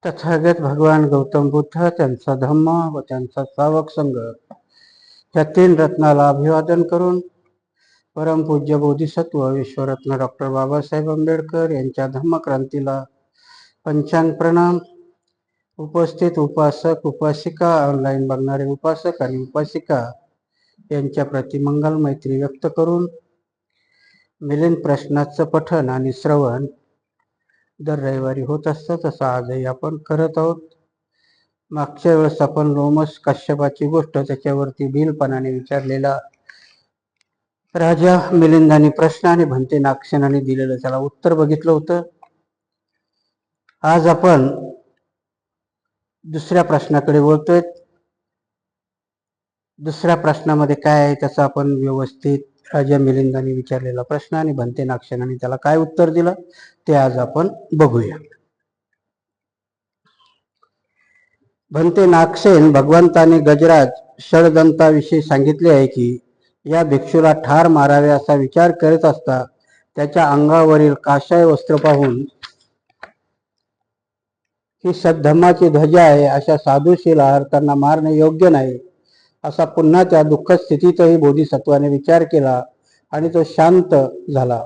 तथागत भगवान गौतम बुद्ध, त्यांचा धम्म व त्यांचा श्रावक संघ या तीन रत्नाला अभिवादन करून परमपूज्य बोधिसत्व विश्वरत्न डॉक्टर बाबासाहेब आंबेडकर यांच्या धम्मक्रांतीला पंचांग प्रणाम. उपस्थित उपासक उपासिका, ऑनलाईन बघणारे उपासक आणि उपासिका यांच्या प्रति मंगल मैत्री व्यक्त करून मिलिंद प्रश्नाचं पठण आणि श्रवण दर रविवारी होत असतं, तसं आजही आपण करत आहोत. मागच्या वेळेस आपण लोमस कश्यपाची गोष्ट त्याच्यावरती बिलपणाने विचारलेला राजा मिलिंदाने प्रश्न आणि भंते नागसेनाने दिलेलं त्याला उत्तर बघितलं होतं. आज आपण दुसऱ्या प्रश्नाकडे वळतोय. दुसऱ्या प्रश्नामध्ये काय आहे त्याचं आपण व्यवस्थित राजा मिलिंदाने विचारलेला प्रश्न आणि भंते नागसेनाने त्याला काय उत्तर दिलं ते आज आपण बघूया. भंते नागसेन, भगवंताने गजराज षडदंताविषयी सांगितले आहे की या भिक्षूला ठार मारावे असा विचार करत असता त्याच्या अंगावरील काशाय वस्त्र पाहून ही सद्धम्माची ध्वजा आहे, अशा साधुशील आहारतांना मारणे योग्य नाही असा पुन्हा त्या दुःख स्थितीतही बोधिसत्वाने विचार केला आणि तो शांत झाला.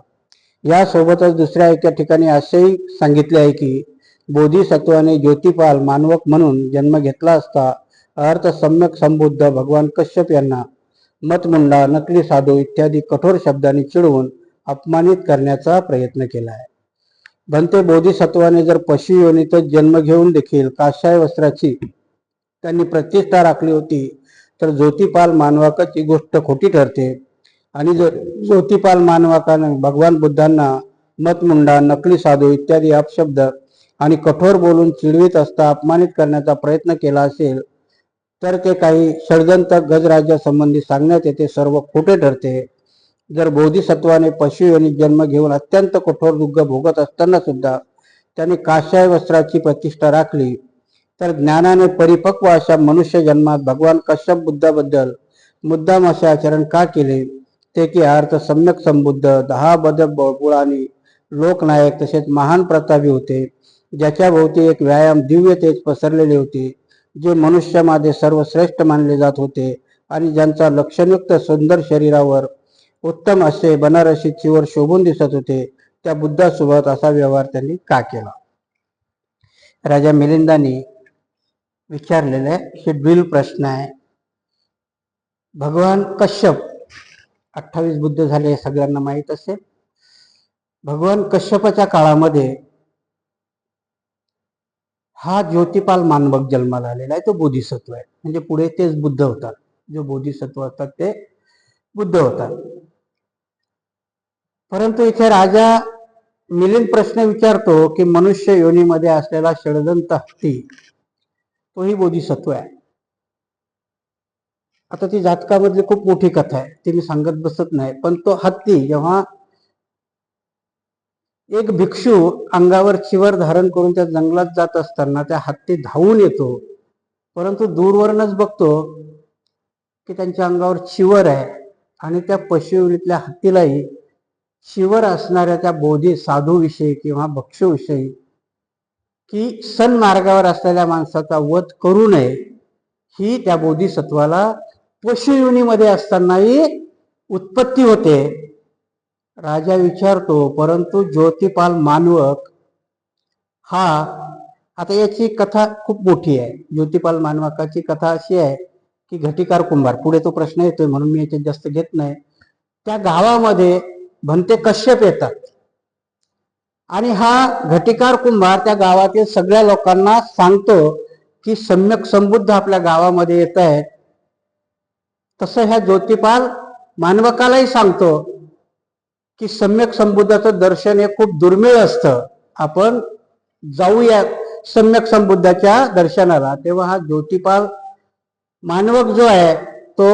यासोबतच दुसऱ्या एका ठिकाणी असेही सांगितले आहे की बोधिसत्वाने ज्योतिपाल मानवक म्हणून जन्म घेतला असता अर्थ सम्यक संबुद्ध भगवान कश्यप यांना मतमुंडा, नकली साधू इत्यादी कठोर शब्दांनी चिडवून अपमानित करण्याचा प्रयत्न केला आहे. भंते, बोधिसत्वाने जर पशु योनीतच जन्म घेऊन देखील काशाय वस्त्राची त्यांनी प्रतिष्ठा राखली होती तर ज्योतिपाल मानवाकाची गोष्ट खोटी ठरते. आणि जर ज्योतिपाल मानवाकाने भगवान बुद्धांना मतमुंडा, नकली साधू इत्यादी अपशब्द आणि कठोर बोलून चिडवीत असता अपमानित करण्याचा प्रयत्न केला असेल तर ते काही षडयंत्र गजराज्या संबंधी सांगण्यात येते सर्व खोटे ठरते. जर बोधिसत्वाने पशु योनीत जन्म घेऊन अत्यंत कठोर दुःख भोगत असताना सुद्धा त्यांनी काशाय वस्त्राची प्रतिष्ठा राखली तर ज्ञानाने परिपक्व अशा मनुष्य जन्मात भगवान कश्यप बुद्धाबद्दल मुद्दाम असे आचरण का केले ते की अर्थ सम्यक संबुद्ध, 10 बळबुळानी लोकनायक तसेच महान प्रतापी होते, ज्याच्या भोवती एक व्यायाम दिव्य तेज पसरलेले होते, जे मनुष्यामध्ये सर्वश्रेष्ठ मानले जात होते आणि ज्यांचा लक्षणयुक्त सुंदर शरीरावर उत्तम असे बनारसी चिवर शोभून दिसत होते, त्या बुद्धासोबत असा व्यवहार त्यांनी का केला. राजा मिलिंदाने विचारलेले हे बिल प्रश्न आहे. भगवान कश्यप 28 बुद्ध झाले हे सगळ्यांना माहीत असेल. भगवान कश्यपाच्या काळामध्ये हा ज्योतिपाल मानवक जन्माला आलेला आहे, तो बोधिसत्व आहे. म्हणजे पुढे तेच बुद्ध होतात, जो बोधिसत्व असतात ते बुद्ध होतात. परंतु इथे राजा मिलिंद प्रश्न विचारतो की मनुष्य योनीमध्ये असलेला षडदंत हत्ती तोही बोधिसत्व आहे. आता ती जातकामधली खूप मोठी कथा आहे, ती मी सांगत बसत नाही. पण तो हत्ती जेव्हा एक भिक्षू अंगावर चिवर धारण करून त्या जंगलात जात असताना त्या हत्ती धावून येतो, परंतु दूरवरूनच बघतो की त्यांच्या अंगावर चिवर आहे आणि त्या पशुविषयीतल्या हत्तीलाही चिवर असणाऱ्या त्या बोधी साधूविषयी किंवा भक्षूविषयी की सन्मार्गावर असलेल्या माणसाचा वध करू नये ही त्या बोधिसत्वाला पशुयोनीमध्ये असतानाही उत्पत्ती होते. राजा विचारतो, परंतु ज्योतिपाल मानवक हा, आता याची कथा खूप मोठी आहे. ज्योतिपाल मानवकाची कथा अशी आहे की घटिकार कुंभार, पुढे तो प्रश्न येतोय म्हणून मी याच्यात जास्त घेत नाही, त्या गावामध्ये भंते कश्यप येतात आणि हा घटिकार कुंभार त्या गावातील सगळ्या लोकांना सांगतो की सम्यक संबुद्ध आपल्या गावामध्ये येत आहेत. तसं ह्या ज्योतिपाल मानवकालाही सांगतो की सम्यक संबुद्धाचं दर्शन हे खूप दुर्मिळ असतं, आपण जाऊया सम्यक संबुद्धाच्या दर्शनाला. तेव्हा हा ज्योतिपाल मानवक जो आहे तो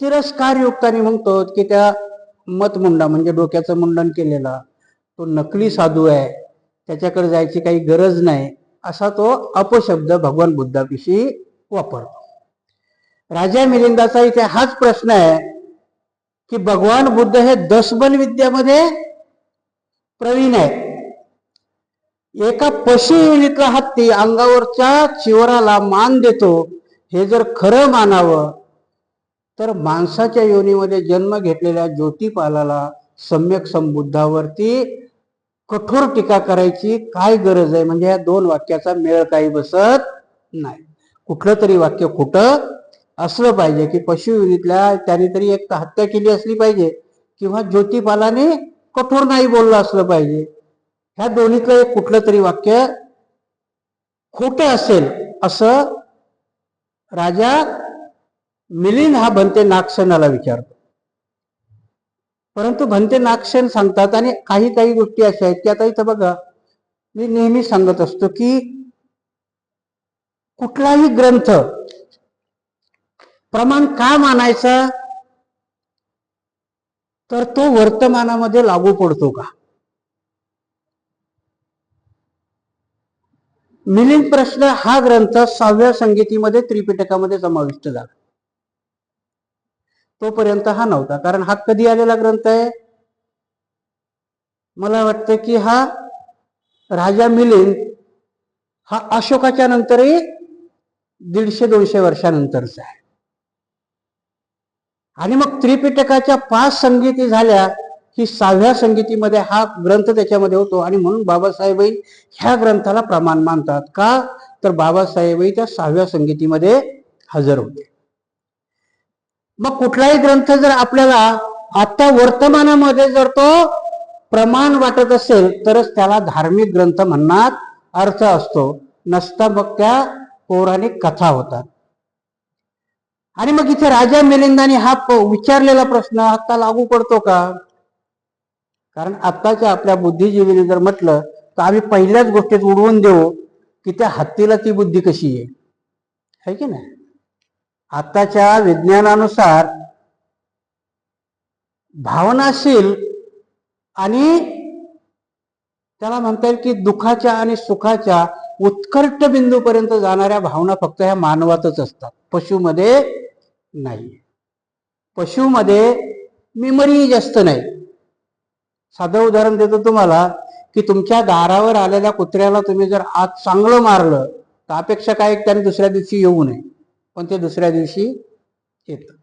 तिरस्कार युक्ताने म्हणतो की त्या मतमुंडा म्हणजे डोक्याचं मुंडन केलेला तो नकली साधू आहे, त्याच्याकडे जायची काही गरज नाही, असा तो अपशब्द भगवान बुद्धाविषयी वापरतो. राजा मिलिंदाचा इथे हाच प्रश्न आहे की भगवान बुद्ध हे दशबल विद्यामध्ये प्रवीण आहे. एका पशु योनीतला हत्ती अंगावरच्या चिवराला मान देतो, हे जर खरं मानावं तर माणसाच्या योनीमध्ये जन्म घेतलेल्या ज्योतिपालाला सम्यक संबुद्धावरती कठोर टीका करायची काय गरज आहे? म्हणजे या दोन वाक्याचा मेळ काही बसत नाही. कुठलं तरी वाक्य खोटं असलं पाहिजे की पशु योनीतल्या त्याने तरी एक हत्या केली असली पाहिजे किंवा ज्योतिपालाने कठोर नाही बोललं असलं पाहिजे. ह्या दोन्हीतलं एक कुठलं तरी वाक्य खोटं असेल असं राजा मिलिंद हा भंते नागसेनाला विचारतो. परंतु भंते नागसेन सांगतात, आणि काही काही गोष्टी अशा आहेत की आता इथं बघा, मी नेहमी सांगत असतो की कुठलाही ग्रंथ प्रमाण का मानायचा, तर तो वर्तमानामध्ये लागू पडतो का? मिलिंद प्रश्न हा ग्रंथ 6व्या संगीतीमध्ये त्रिपिटकामध्ये समाविष्ट झाला. तोपर्यंत हा नव्हता. कारण हा कधी आलेला ग्रंथ आहे? मला वाटतं की हा राजा मिलिंद हा अशोकाच्या नंतरही 150-200 वर्षानंतरचा आहे. आणि मग त्रिपिटकाच्या 5 संगीती झाल्या की 6व्या संगीतीमध्ये हा ग्रंथ त्याच्यामध्ये होतो. आणि म्हणून बाबासाहेबही ह्या ग्रंथाला प्रमाण मानतात. का? तर बाबासाहेबही त्या 6व्या संगीतीमध्ये हजर होते. मग कुठलाही ग्रंथ जर आपल्याला आता वर्तमानामध्ये जर तो प्रमाण वाटत असेल तरच त्याला धार्मिक ग्रंथ म्हणण्यात अर्थ असतो, नसता मग त्या पौराणिक कथा होतात. आणि मग इथे राजा मिलिंदाने हा विचारलेला प्रश्न आता लागू पडतो का? कारण आत्ताच्या आपल्या बुद्धिजीवीने जर म्हटलं तर आम्ही पहिल्याच गोष्टीत उडवून देऊ की त्या हत्तीला ती बुद्धी कशी आहे की नाही? आताच्या विज्ञानानुसार भावनाशील आणि त्याला म्हणता येईल की दुःखाच्या आणि सुखाच्या उत्कट बिंदूपर्यंत जाणाऱ्या भावना फक्त ह्या मानवातच असतात, पशुमध्ये नाही. पशुमध्ये मेमरी जास्त नाही. साधं उदाहरण देतो तुम्हाला की तुमच्या दारावर आलेल्या कुत्र्याला तुम्ही जर आज चांगलं मारलं तर अपेक्षा काय, त्याने दुसऱ्या दिवशी येऊ नये, पण ते दुसऱ्या दिवशी येतं.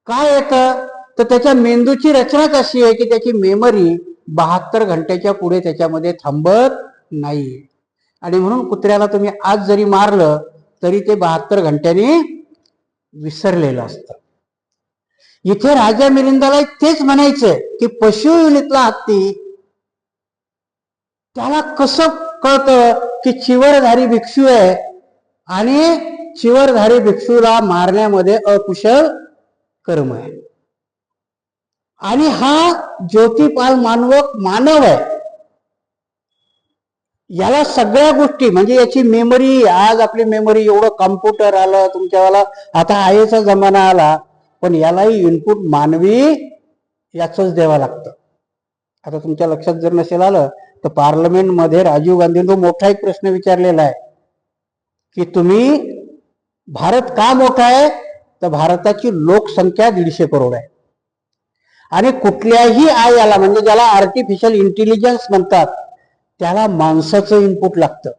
काय येतं? तर त्याच्या मेंदूची रचनाच अशी आहे की त्याची मेमरी 72 घंट्याच्या पुढे त्याच्यामध्ये थांबत नाही. आणि म्हणून कुत्र्याला तुम्ही आज जरी मारलं तरी ते 72 घंट्यांनी विसरलेलं असतं. इथे राजा मिलिंदाला तेच म्हणायचंय की पशु योनीतला हत्ती त्याला कसं कळतं की चिवरधारी भिक्षू आहे आणि चिवरधारी भिक्षूला मारण्यामध्ये अकुशल कर्म आहे. आणि हा ज्योतिपाल मानव आहे. याला सगळ्या गोष्टी म्हणजे याची मेमरी, आज आपली मेमरी एवढं कॉम्प्युटर आलं तुमच्यावाला, आता आयचा जमाना आला, पण यालाही इनपुट मानवी याचंच द्यावं लागतं. आता तुमच्या लक्षात जर नसेल आलं तर पार्लमेंटमध्ये राजीव गांधींनी मोठा एक प्रश्न विचारलेला आहे की तुम्ही, भारत का मोठा आहे? तर भारताची लोकसंख्या 150 करोड आहे आणि कुठल्याही आयाला म्हणजे ज्याला आर्टिफिशियल इंटेलिजन्स म्हणतात त्याला माणसाचं इनपुट लागतं.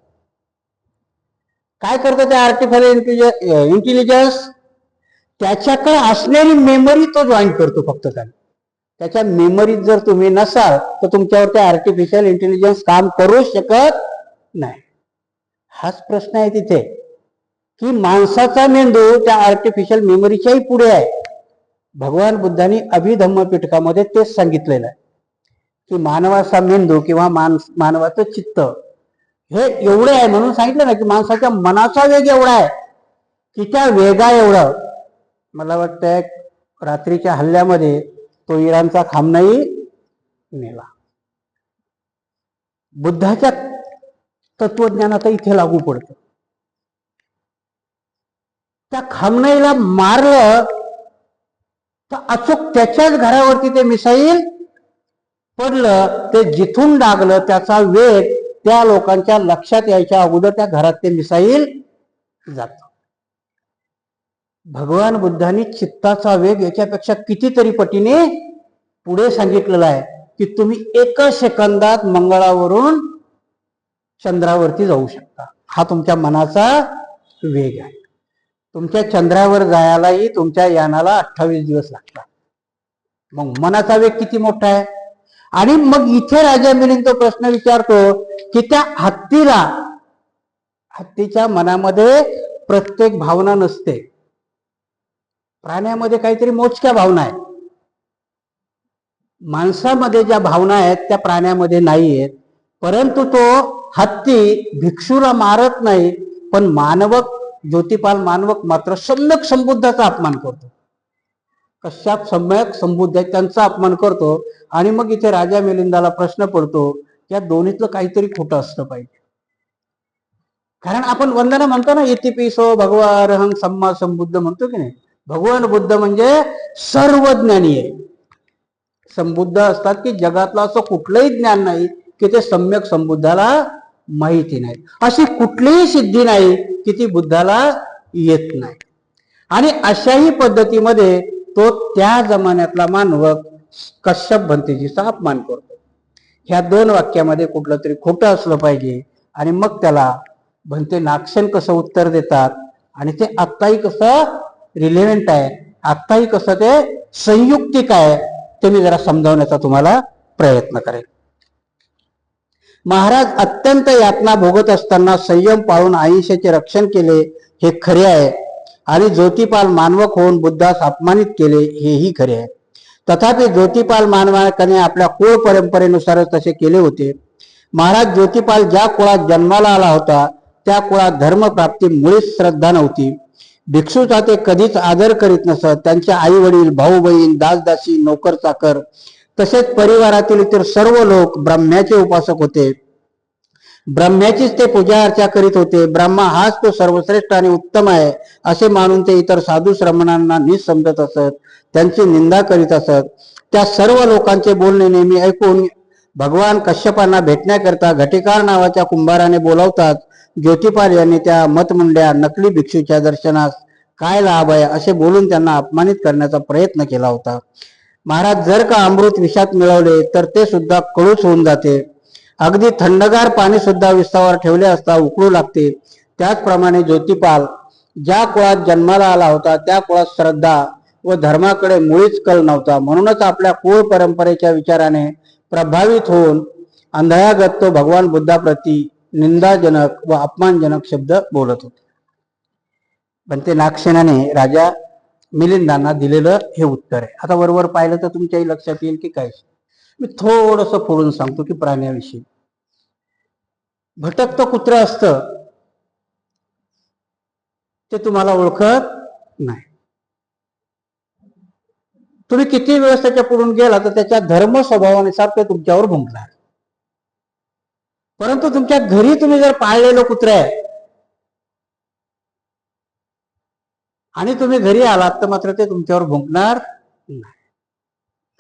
काय करतं ते आर्टिफिशियल इंटेलिजन्स? त्याच्याकडे असलेली मेमरी तो जॉईन करतो फक्त. त्याच्या मेमरीत जर तुम्ही नसाल तर तुमच्यावर ते आर्टिफिशियल इंटेलिजन्स काम करू शकत नाही. हाच प्रश्न आहे तिथे की माणसाचा मेंदू त्या आर्टिफिशियल मेमरीच्याही पुढे आहे. भगवान बुद्धांनी अभिधम्म पिटकामध्ये तेच सांगितलेलं आहे की मानवाचा मेंदू किंवा मानवाचं चित्त हे एवढे आहे. म्हणून सांगितलं ना की माणसाच्या मनाचा वेग एवढा आहे की त्या वेगा एवढं, मला वाटतंय रात्रीच्या हल्ल्यामध्ये तो इराणचा खामनाई नेला. बुद्धाच्या तत्वज्ञानात इथे लागू पडतं. त्या खामनाईला मारलं तर अचूक त्याच्याच घरावरती ते मिसाईल पडलं. ते जिथून डागलं त्याचा वेग त्या लोकांच्या लक्षात यायच्या अगोदर त्या घरात ते मिसाईल जात. भगवान बुद्धांनी चित्ताचा वेग याच्यापेक्षा कितीतरी पटीने पुढे सांगितलेला आहे की तुम्ही 1 सेकंदात मंगळावरून चंद्रावरती जाऊ शकता. हा तुमच्या मनाचा वेग आहे. तुमच्या चंद्रावर जायलाही तुमच्या यानाला 28 दिवस लागतात. मग मनाचा वेग किती मोठा आहे. आणि मग इथे राजा मिलिंद तो प्रश्न विचारतो की त्या हत्तीच्या मनामध्ये प्रत्येक भावना नसते. प्राण्यामध्ये काहीतरी मोजक्या भावना आहेत. माणसामध्ये ज्या भावना आहेत त्या प्राण्यामध्ये नाही आहेत. परंतु तो हत्ती भिक्षूला मारत नाही, पण ज्योतिपाल मानवक मात्र सम्यक संबुद्धाचा अपमान करतो. कशात सम्यक संबुद्ध आहे त्यांचा अपमान करतो. आणि मग इथे राजा मिलिंदाला प्रश्न पडतो या दोन्हीतलं काहीतरी खोटं असलं पाहिजे. कारण आपण वंदना म्हणतो ना, इतिपिसो भगवान सम्मा संबुद्ध म्हणतो की नाही. भगवान बुद्ध म्हणजे सर्वज्ञानी आहे. संबुद्ध असतात की जगातलं असं कुठलंही ज्ञान नाही की ते सम्यक संबुद्धाला माहिती नाही. अशी कुठलीही सिद्धी नाही की ती बुद्धाला येत नाही. आणि अशाही पद्धतीमध्ये तो त्या जमान्यातला मानवक कश्यप भंतेजीचा अपमान करतो. ह्या दोन वाक्यामध्ये कुठलं तरी खोटं असलं पाहिजे. आणि मग त्याला भंते नागसेन कसं उत्तर देतात आणि ते आत्ताही कसं रिलेव्हंट आहे, आत्ताही कसं ते संयुक्तिक आहे, ते मी जरा समजावण्याचा तुम्हाला प्रयत्न करेन. महाराज अत्यंत यातना भोगत असताना संयम पाळून आयुष्याचे रक्षण केले हे खरे आहे. आणि ज्योतिपाल मानवक होऊन बुद्धास अपमानित केले हेही खरे आहे. तथापि ज्योतिपाल मानवकाने आपल्या कुळ परंपरेनुसारच तसे केले होते. महाराज ज्योतिपाल ज्या कुळात जन्माला आला होता त्या कुळात धर्मप्राप्ती मुळीच श्रद्धा नव्हती. भिक्षूचा ते कधीच आदर करीत नसत. त्यांचे आई वडील, भाऊ बहीण, दासदासी, नोकर चाकर तसेच परिवारातील इतर सर्व लोक ब्रह्म्याचे उपासक होते. ब्रह्म्याचीच ते पूजा अर्चा करीत होते. ब्रह्मा हाच तो सर्वश्रेष्ठ आणि उत्तम आहे असे मानून ते इतर साधू श्रमणांना नीच समजत असत, त्यांची निंदा करीत असत. त्या सर्व लोकांचे बोलणे नेहमी ऐकून भगवान कश्यपांना भेटण्याकरता घटिकार नावाच्या कुंभाराने बोलावतात. ज्योतिपाल यांनी त्या मतमुंड्या नकली भिक्षूच्या दर्शनास काय लाभ आहे असे बोलून त्यांना अपमानित करण्याचा प्रयत्न केला होता. महाराज जर का अमृत विषात मिळवले तर ते सुद्धा कडूच होऊन जाते. अगदी थंडगार पाणी सुद्धा विस्तावर ठेवले असता उकळू लागते. त्याचप्रमाणे ज्योतिपाल ज्या कुळात जन्माला आला होता त्या कुळात श्रद्धा व धर्माकडे मुळीच कल नव्हता. म्हणूनच आपल्या कुळ परंपरेच्या विचाराने प्रभावित होऊन अंधळागत तो भगवान बुद्धाप्रती निंदाजनक व अपमानजनक शब्द बोलत होते. पण ते नागसेनाने राजा मिलिंदांना दिलेलं हे उत्तर आहे. आता बरोबर पाहिलं तर तुमच्याही लक्षात येईल की काय. मी थोडस फोडून सांगतो की प्राण्याविषयी. भटकतं कुत्र असतं ते तुम्हाला ओळखत नाही. तुम्ही किती वेळेस त्याच्या पुढून गेला तर त्याच्या धर्म स्वभावानुसार ते तुमच्यावर भुंकणार. परंतु तुमच्या घरी तुम्ही जर पाळलेलं कुत्र आहे आणि तुम्ही घरी आलात तर मात्र ते तुमच्यावर भुंकणार नाही.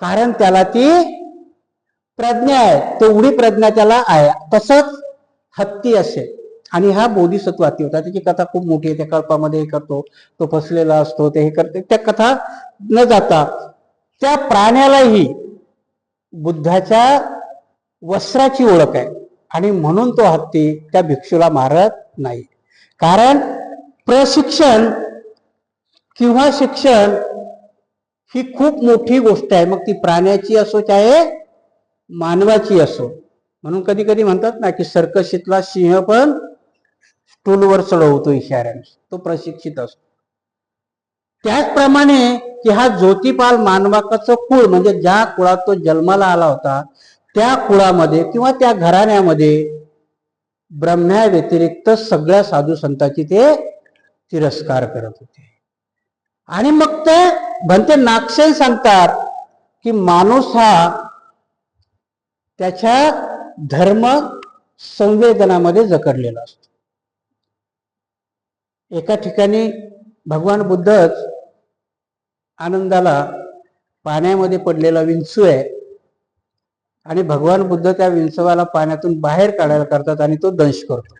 कारण त्याला ती प्रज्ञा आहे, तेवढी प्रज्ञा त्याला आहे. तसंच हत्ती असेल आणि हा बोधिसत्वाती होता. त्याची कथा खूप मोठी आहे. त्या कल्पामध्ये हे करतो, तो फसलेला असतो, ते हे करते, त्या कथा न जाता त्या प्राण्यालाही बुद्धाच्या वस्त्राची ओळख आहे. आणि म्हणून तो हत्ती त्या भिक्षूला मारत नाही. कारण प्रशिक्षण किंवा शिक्षण ही खूप मोठी गोष्ट आहे. मग ती प्राण्याची असो चाहे मानवाची असो. म्हणून कधी कधी म्हणतात ना की सर्कशीतला सिंह पण स्टूलवर चढवतो इशाऱ्याने, तो प्रशिक्षित असतो. त्याचप्रमाणे की हा ज्योतिपाल मानवाचं कुळ म्हणजे ज्या कुळात तो जन्माला आला होता त्या कुळामध्ये किंवा त्या घराण्यामध्ये ब्रह्म्या व्यतिरिक्त सगळ्या साधू संतांची ते तिरस्कार करत होते. आणि मग ते भंते नागसेन सांगतात की माणूस हा त्याच्या धर्म संवेदनामध्ये जकडलेला असतो. एका ठिकाणी भगवान बुद्धच आनंदाला पाण्यामध्ये पडलेला विंचू आहे आणि भगवान बुद्ध त्या विंचवाला पाण्यातून बाहेर काढायला करतात आणि तो दंश करतो.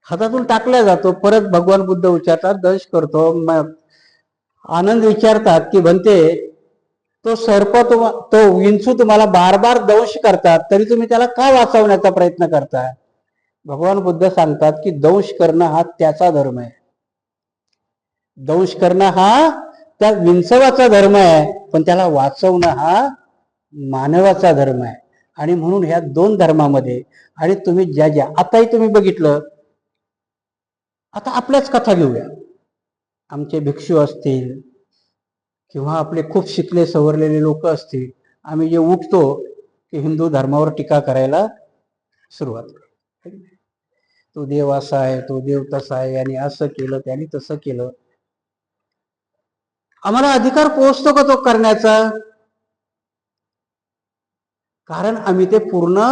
हातातून टाकला जातो. परत भगवान बुद्ध विचारतात, दंश करतो. मग आनंद विचारतात की भंते तो सर्प तो विंचू तुम्हाला बार बार दंश करतात, तरी तुम्ही त्याला का वाचवण्याचा प्रयत्न करताय? भगवान बुद्ध सांगतात की दंश करणं हा त्याचा धर्म आहे. दंश करणं हा त्या विंचवाचा धर्म आहे, पण त्याला वाचवणं हा मानवाचा धर्म आहे. आणि म्हणून ह्या दोन धर्मामध्ये, आणि तुम्ही ज्या ज्या आताही तुम्ही बघितलं, आता आपल्याच कथा घेऊया. आमचे भिक्षू असतील किंवा आपले खूप शिकले सवरलेले लोक असतील, आम्ही जे उठतो की हिंदू धर्मावर टीका करायला सुरुवात करतो. तो देव असा आहे, तो देव तसा आहे, आणि असं केलं त्याने तसं केलं. आम्हाला अधिकार पोहोचतो का तो करण्याचा? कारण आम्ही ते पूर्ण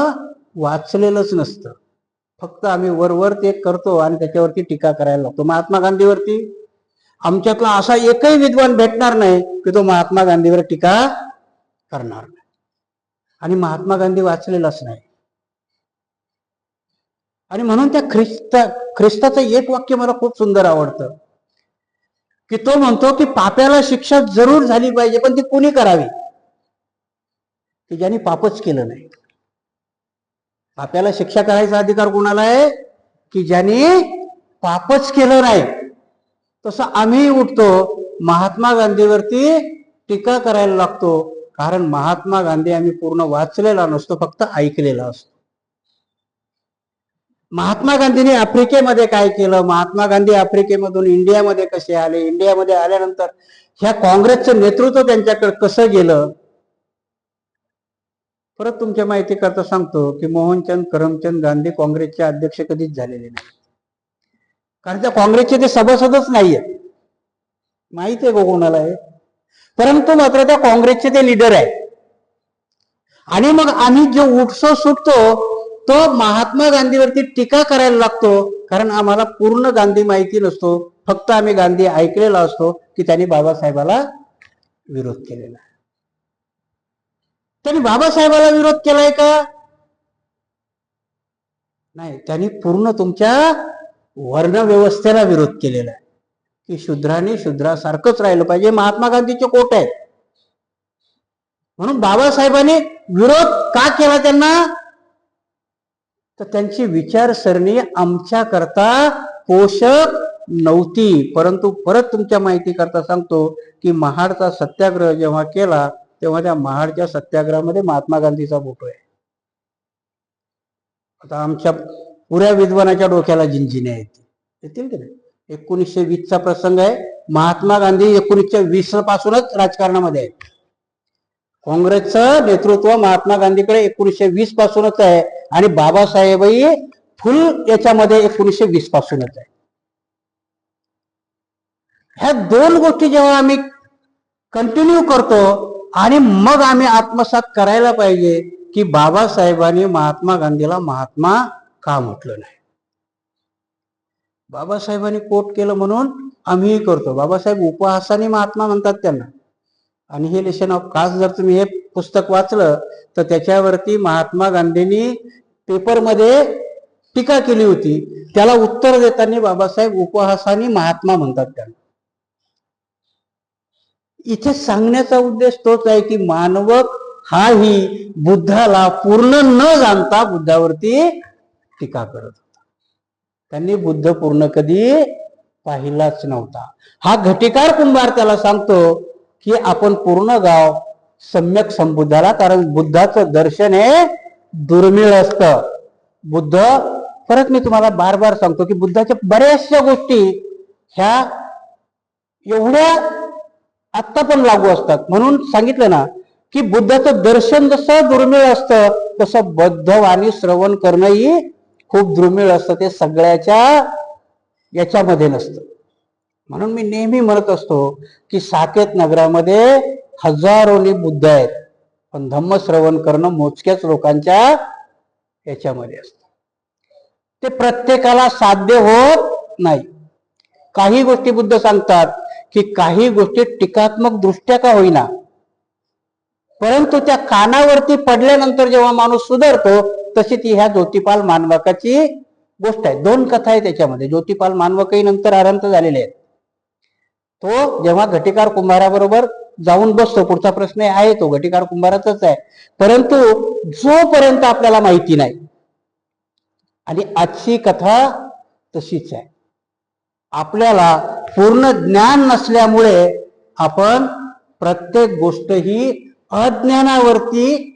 वाचलेलंच नसतं. फक्त आम्ही वरवर ते करतो आणि त्याच्यावरती टीका करायला लागतो. महात्मा गांधीवरती आमच्यातला असा एकही विद्वान भेटणार नाही की तो महात्मा गांधीवर टीका करणार नाही. आणि महात्मा गांधी वाचलेलाच नाही. आणि म्हणून त्या ख्रिस्ताचं एक वाक्य मला खूप सुंदर आवडतं, की तो म्हणतो की पाप्याला शिक्षा जरूर झाली पाहिजे, पण ती कुणी करावी? की ज्यांनी पापच केलं नाही. पाप्याला शिक्षा करायचा अधिकार कोणाला आहे? की ज्यांनी पापच केलं नाही. तसं आम्ही उठतो, महात्मा गांधीवरती टीका करायला लागतो, कारण महात्मा गांधी आम्ही पूर्ण वाचलेला नसतो, फक्त ऐकलेला असतो. महात्मा गांधींनी आफ्रिकेमध्ये काय केलं, महात्मा गांधी आफ्रिकेमधून इंडियामध्ये कसे आले, इंडियामध्ये आल्यानंतर ह्या काँग्रेसचं नेतृत्व त्यांच्याकडे कसं गेलं. परत तुमच्या माहिती करता सांगतो की मोहनचंद करमचंद गांधी काँग्रेसचे अध्यक्ष कधीच झालेले नाही, कारण त्या काँग्रेसचे ते सभासदच नाहीये. माहिती आहे कोणाला आहे? परंतु मात्र त्या काँग्रेसचे ते लीडर आहे. आणि मग आम्ही जो उठसो सुटतो तो महात्मा गांधीवरती टीका करायला लागतो, कारण आम्हाला पूर्ण गांधी माहिती नसतो, फक्त आम्ही गांधी ऐकलेला असतो की त्यांनी बाबासाहेबाला विरोध केलेला. त्यांनी बाबासाहेबाला विरोध केलाय का? नाही, त्यांनी पूर्ण तुमच्या वर्णव्यवस्थेला विरोध केलेला आहे, की शूद्राने शूद्रासारखंच राहिलं पाहिजे. महात्मा गांधीचे कोट आहेत. म्हणून बाबासाहेबांनी विरोध का केला त्यांना? तर त्यांची विचारसरणी आमच्या करता पोषक नव्हती. परंतु परत तुमच्या माहिती करता सांगतो की महाडचा सत्याग्रह जेव्हा केला, तेव्हा त्या महाडच्या सत्याग्रहामध्ये महात्मा गांधीचा फोटो आहे. आता आमच्या पुऱ्या विद्वानाच्या डोक्याला जिंजिण्या येतील की नाही? 1920चा प्रसंग आहे. महात्मा गांधी 1920 पासूनच राजकारणामध्ये आहे. काँग्रेसचं नेतृत्व महात्मा गांधीकडे 1920 पासूनच आहे, आणि बाबासाहेबही फुल याच्यामध्ये 1920 पासूनच आहे. ह्या दोन गोष्टी जेव्हा आम्ही कंटिन्यू करतो, आणि मग आम्ही आत्मसात करायला पाहिजे की बाबासाहेबांनी महात्मा गांधीला महात्मा का म्हटलं नाही. बाबासाहेबांनी कोट केलं म्हणून आम्हीही करतो. बाबासाहेब उपहासाने महात्मा म्हणतात त्यांना. आणि हे लेशन ऑफ कास्ट जर तुम्ही हे पुस्तक वाचलं तर त्याच्यावरती महात्मा गांधींनी पेपरमध्ये टीका केली होती. त्याला उत्तर देताना बाबासाहेब उपहासाने महात्मा म्हणतात त्यांना. इथे सांगण्याचा उद्देश तोच आहे की मानवक हाही बुद्धाला पूर्ण न जाणता बुद्धावरती टीका करत होता. त्यांनी बुद्ध पूर्ण कधी पाहिलाच नव्हता. हा घटिकार कुंभार त्याला सांगतो की आपण पूर्ण गाव सम्यक संबुद्धाला, कारण बुद्धाचं दर्शन हे दुर्मिळ असतं. बुद्ध, परत मी तुम्हाला बार बार सांगतो की बुद्धाच्या बऱ्याचशा गोष्टी ह्या एवढ्या आत्ता पण लागू असतात. म्हणून सांगितलं ना की बुद्धाचं दर्शन जसं दुर्मिळ असतं, तसं बद्धवाणी श्रवण करणंही खूप दुर्मिळ असतं. ते सगळ्याच्या याच्यामध्ये नसतं. म्हणून मी नेहमी म्हणत असतो की साकेत नगरामध्ये हजारोनी बुद्ध आहेत, पण धम्मश्रवण करणं मोजक्याच लोकांच्या याच्यामध्ये असतं. ते प्रत्येकाला साध्य होत नाही. काही गोष्टी बुद्ध सांगतात की काही गोष्टी टीकात्मक दृष्ट्या का होईना, परंतु त्या कानावरती पडल्यानंतर जेव्हा माणूस सुधारतो, तशी ती ह्या ज्योतिपाल मानवकाची गोष्ट आहे. दोन कथा आहे त्याच्यामध्ये. ज्योतिपाल मानवकही नंतर आरंत झालेले आहेत. तो जेव्हा घटिकार कुंभाराबरोबर जाऊन बसतो. पुढचा प्रश्न आहे तो घटिकार कुंभाराचाच आहे. परंतु जोपर्यंत आपल्याला माहिती नाही, आणि आजची कथा तशीच आहे, आपल्याला पूर्ण ज्ञान नसल्यामुळे आपण प्रत्येक गोष्ट ही अज्ञानावरती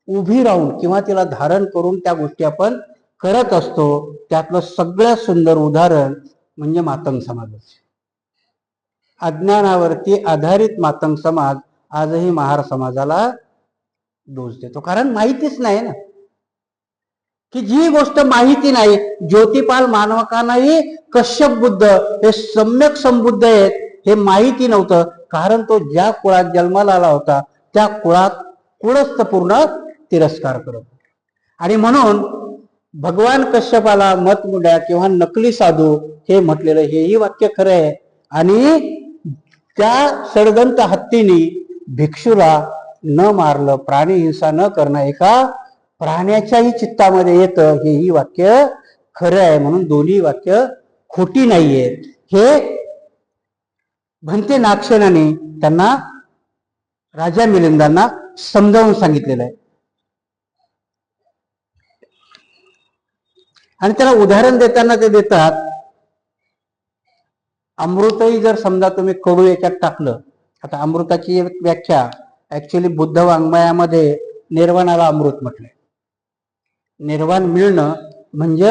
उभी राहून किंवा तिला धारण करून त्या गोष्टी आपण करत असतो. त्यातलं सगळ्यात सुंदर उदाहरण म्हणजे मातंग समाज. अज्ञानावरती आधारित मातंग समाज आजही महार समाजाला दोष देतो, कारण माहितीच नाही ना, की जी गोष्ट माहिती नाही. ज्योतिपाल मानवकांनाही कश्यप बुद्ध हे सम्यक संबुद्ध आहेत हे माहिती नव्हतं, कारण तो ज्या कुळात जन्माला आला होता त्या कुळच पूर्ण तिरस्कार करत. आणि म्हणून भगवान कश्यपाला मतमुड्या किंवा नकली साधू हे म्हटलेलं हेही वाक्य खरं आहे. आणि त्या षडदंत हत्तीने भिक्षूला न मारलं, प्राणी हिंसा न करणं एका प्राण्याच्याही चित्तामध्ये येतं, हेही वाक्य खरं आहे. म्हणून दोन्ही वाक्य खोटी नाहीयेत. हे भंते नागसेनाने त्यांना राजा मिलिंदांना समजावून सांगितलेलं आहे. आणि त्याला उदाहरण देताना ते देतात, अमृतही जर समजा तुम्ही कडू याच्यात टाकलं, आता अमृताची व्याख्या ऍक्च्युली बुद्ध वाङ्मयामध्ये निर्वाणाला अमृत म्हटलंय. निर्वाण मिळणं म्हणजे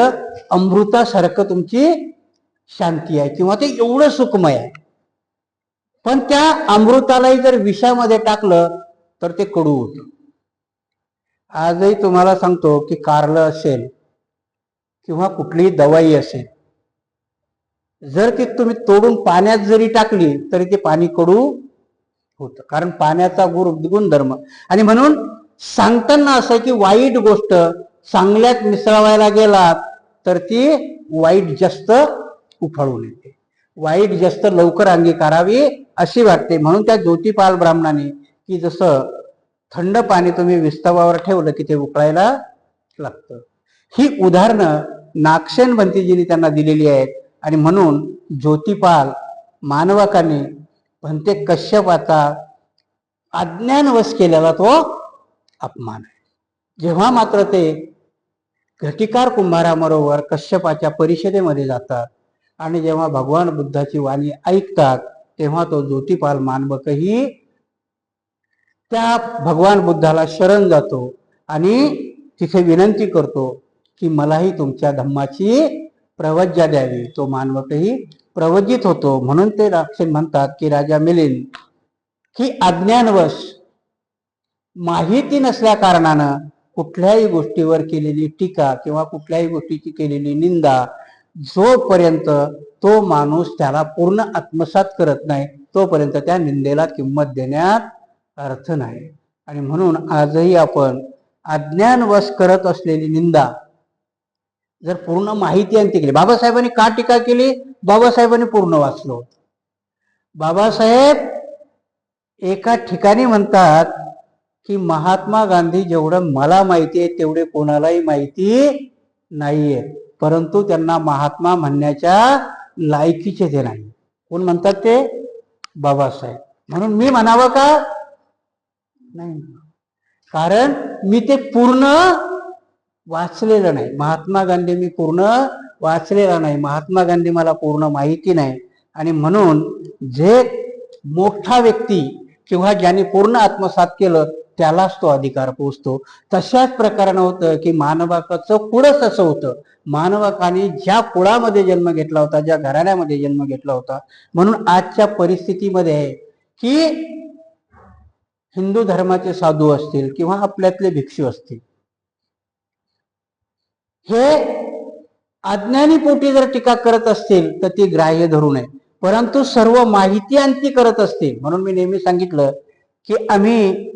अमृतासारखं तुमची शांती आहे किंवा ते एवढं सुखमय आहे. पण त्या अमृतालाही जर विषामध्ये टाकलं तर ते कडू होतं. आजही तुम्हाला सांगतो की कारलं असेल किंवा कुठलीही दवाई असेल, जर ती तुम्ही तोडून पाण्यात जरी टाकली तरी ते पाणी कडू होतं, कारण पाण्याचा गुणधर्म. आणि म्हणून सांगताना असं की वाईट गोष्ट चांगल्यात मिसळवायला गेलात तर ती वाईट जास्त उफाळून येते, वाईट जास्त लवकर अंगीकारावी अशी वाटते. म्हणून त्या ज्योतिपाल ब्राह्मणाने की जसं थंड पाणी तुम्ही विस्तवावर ठेवलं की ते उकळायला लागतं, ही उदाहरणं नागसेन भंतेजींनी त्यांना दिलेली आहेत. आणि म्हणून ज्योतिपाल मानवकाने भंते कश्यपाचा अज्ञानवश केलेला तो अपमान आहे. जेव्हा मात्र ते घटिकार कुंभाराबरोबर कश्यपाच्या परिषदेमध्ये जातात आणि जेव्हा भगवान बुद्धाची वाणी ऐकतात, तेव्हा तो ज्योतिपाल मानवकही त्या भगवान बुद्धाला शरण जातो आणि तिथे विनंती करतो की मलाही तुमच्या धम्माची प्रवज्जा द्यावी. तो मानवकही प्रवज्जित होतो. म्हणून ते राक्षस म्हणतात की राजा मिलिंद की अज्ञानवश माहिती नसल्या कारणानं कुठल्याही गोष्टीवर केलेली टीका किंवा कुठल्याही गोष्टीची केलेली निंदा, जोपर्यंत तो माणूस त्याला पूर्ण आत्मसात करत नाही तोपर्यंत त्या निंदेला किंमत देण्यात अर्थ नाही. आणि म्हणून आजही आपण अज्ञानवश करत असलेली निंदा जर पूर्ण माहिती अंती केली, बाबासाहेबांनी का टीका केली, बाबासाहेबांनी पूर्ण वाचलो. बाबासाहेब एका ठिकाणी म्हणतात की महात्मा गांधी जेवढं मला माहिती आहे तेवढे कोणालाही माहिती नाहीये, परंतु त्यांना महात्मा म्हणण्याच्या लायकीचे ते नाही. कोण म्हणतात ते? बाबासाहेब. म्हणून मी म्हणावं का नाही, कारण मी ते पूर्ण वाचलेलं नाही. महात्मा गांधी मी पूर्ण वाचलेला नाही, महात्मा गांधी मला पूर्ण माहिती नाही. आणि म्हणून जे मोठा व्यक्ती किंवा ज्याने पूर्ण आत्मसात केलं त्यालाच तो अधिकार पोचतो. तशाच प्रकारानं होतं की मानवाचं कुळच असं होतं. मानवकाने ज्या कुळामध्ये जन्म घेतला होता, ज्या घराण्यामध्ये जन्म घेतला होता, म्हणून आजच्या परिस्थितीमध्ये आहे की हिंदू धर्माचे साधू असतील किंवा आपल्यातले भिक्षू असतील, हे अज्ञानी पोटी जर टीका करत असतील तर ती ग्राह्य धरू नये, परंतु सर्व माहिती अंती करत असतील. म्हणून मी नेहमी सांगितलं की आम्ही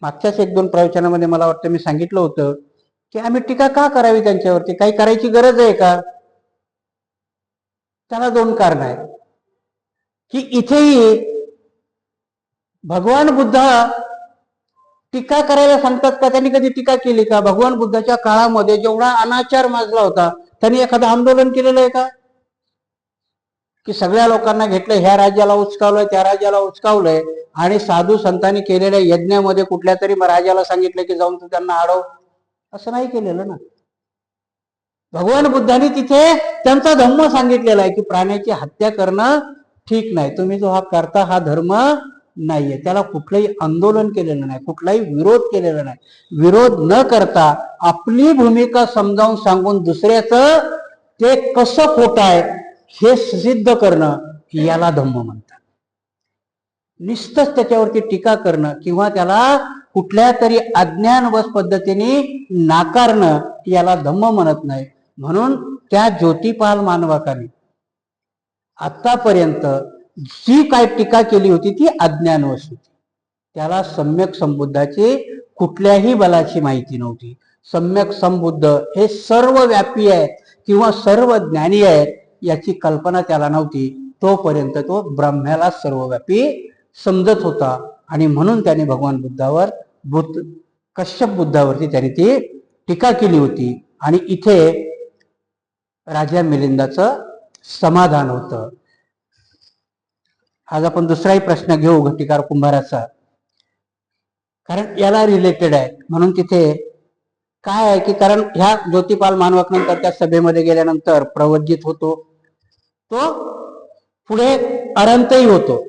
मागच्याच 1-2 प्रवचनामध्ये मला वाटतं मी सांगितलं होतं की आम्ही टीका का करावी त्यांच्यावरती, काही करायची गरज आहे का? त्याला 2 कारण आहेत की इथेही भगवान बुद्ध टीका करायला सांगतात का? त्यांनी कधी टीका केली का? भगवान बुद्धाच्या काळामध्ये जेवढा अनाचार माजला होता त्यांनी एखादं आंदोलन केलेलं आहे का? की सगळ्या लोकांना घेतलं, ह्या राज्याला उचकावलंय, त्या राज्याला उचकावलंय, आणि साधू संतांनी केलेल्या यज्ञामध्ये कुठल्या तरी राजाला सांगितलं की जाऊन तू त्यांना अडव, असं नाही केलेलं ना. भगवान बुद्धांनी तिथे त्यांचा धम्म सांगितलेला आहे की प्राण्याची हत्या करणं ठीक नाही, तुम्ही जो हा करता हा धर्म नाहीये. त्याला कुठलंही आंदोलन केलेलं नाही, कुठलाही विरोध केलेला नाही. विरोध न करता आपली भूमिका समजावून सांगून दुसऱ्याचं ते कसं खोटं आहे हे सिद्ध करणं याला धम्म म्हणतात. नुसतंच त्याच्यावरती टीका करणं किंवा त्याला कुठल्या तरी अज्ञानवश पद्धतीने नाकारणं याला धम्म म्हणत नाही. म्हणून त्या ज्योतिपाल मानवाकाने आतापर्यंत जी काय टीका केली होती ती अज्ञानवश होती. त्याला सम्यक संबुद्धाची कुठल्याही बलाची माहिती नव्हती. सम्यक संबुद्ध हे सर्व व्यापी आहेत किंवा सर्व ज्ञानी आहेत याची कल्पना त्याला नव्हती. तोपर्यंत तो ब्रह्म्याला सर्वव्यापी समजत होता आणि म्हणून त्याने भगवान बुद्धावर कश्यप बुद्धावरती त्याने ती टीका केली होती. आणि इथे राजा मिलिंदाचं समाधान होतं. आज आपण दुसराही प्रश्न घेऊ घटिकार कुंभाराचा, कारण याला रिलेटेड आहे. म्हणून तिथे काय आहे की कारण ह्या ज्योतिपाल मानवक नंतर त्या सभेमध्ये गेल्यानंतर प्रवज्जित होतो, तो पुढे अरंतही होतो.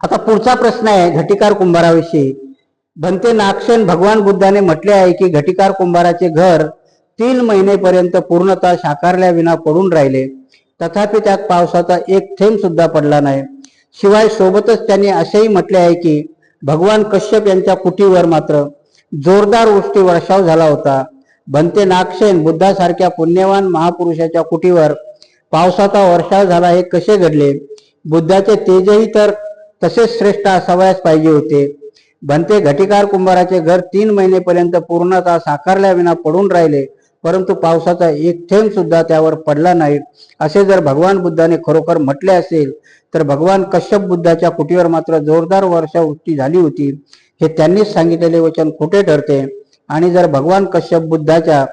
आता पुढचा प्रश्न आहे घटिकार कुंभाराविषयी. भंते नागसेन भगवान बुद्धाने म्हटले आहे की घटिकार कुंभाराचे घर 3 महिनेपर्यंत पूर्णतः साकारल्या विना पडून राहिले, तथापि त्यात पावसाचा एक थेंब सुद्धा पडला नाही. शिवाय सोबतच त्यांनी असेही म्हटले आहे की भगवान कश्यप यांच्या कुटीवर मात्र जोरदार वृष्टी वर्षाव झाला होता. भंते नागसेन बुद्धासारख्या पुण्यवान महापुरुषाच्या कुटीवर पावसाचा वर्षाव झाला हे कसे घडले? बुद्धाचे तेजही तर तसेच श्रेष्ठ असावयास पाहिजे होते. भंते घटिकार कुंभाराचे घर 3 महिनेपर्यंत पूर्णतः साकारल्या विना पडून राहिले, परंतु पावसाचा एक थेंब सुद्धा त्यावर पडला नाही, असे जर भगवान बुद्धाने खरोखर म्हटले असेल तर भगवान कश्यप बुद्धाच्या कुटीवर मात्र जोरदार वर्षावृष्टी झाली होती हे त्यांनीच सांगितलेले वचन खोटे ठरते. आणि जर भगवान कश्यप बुद्धाच्या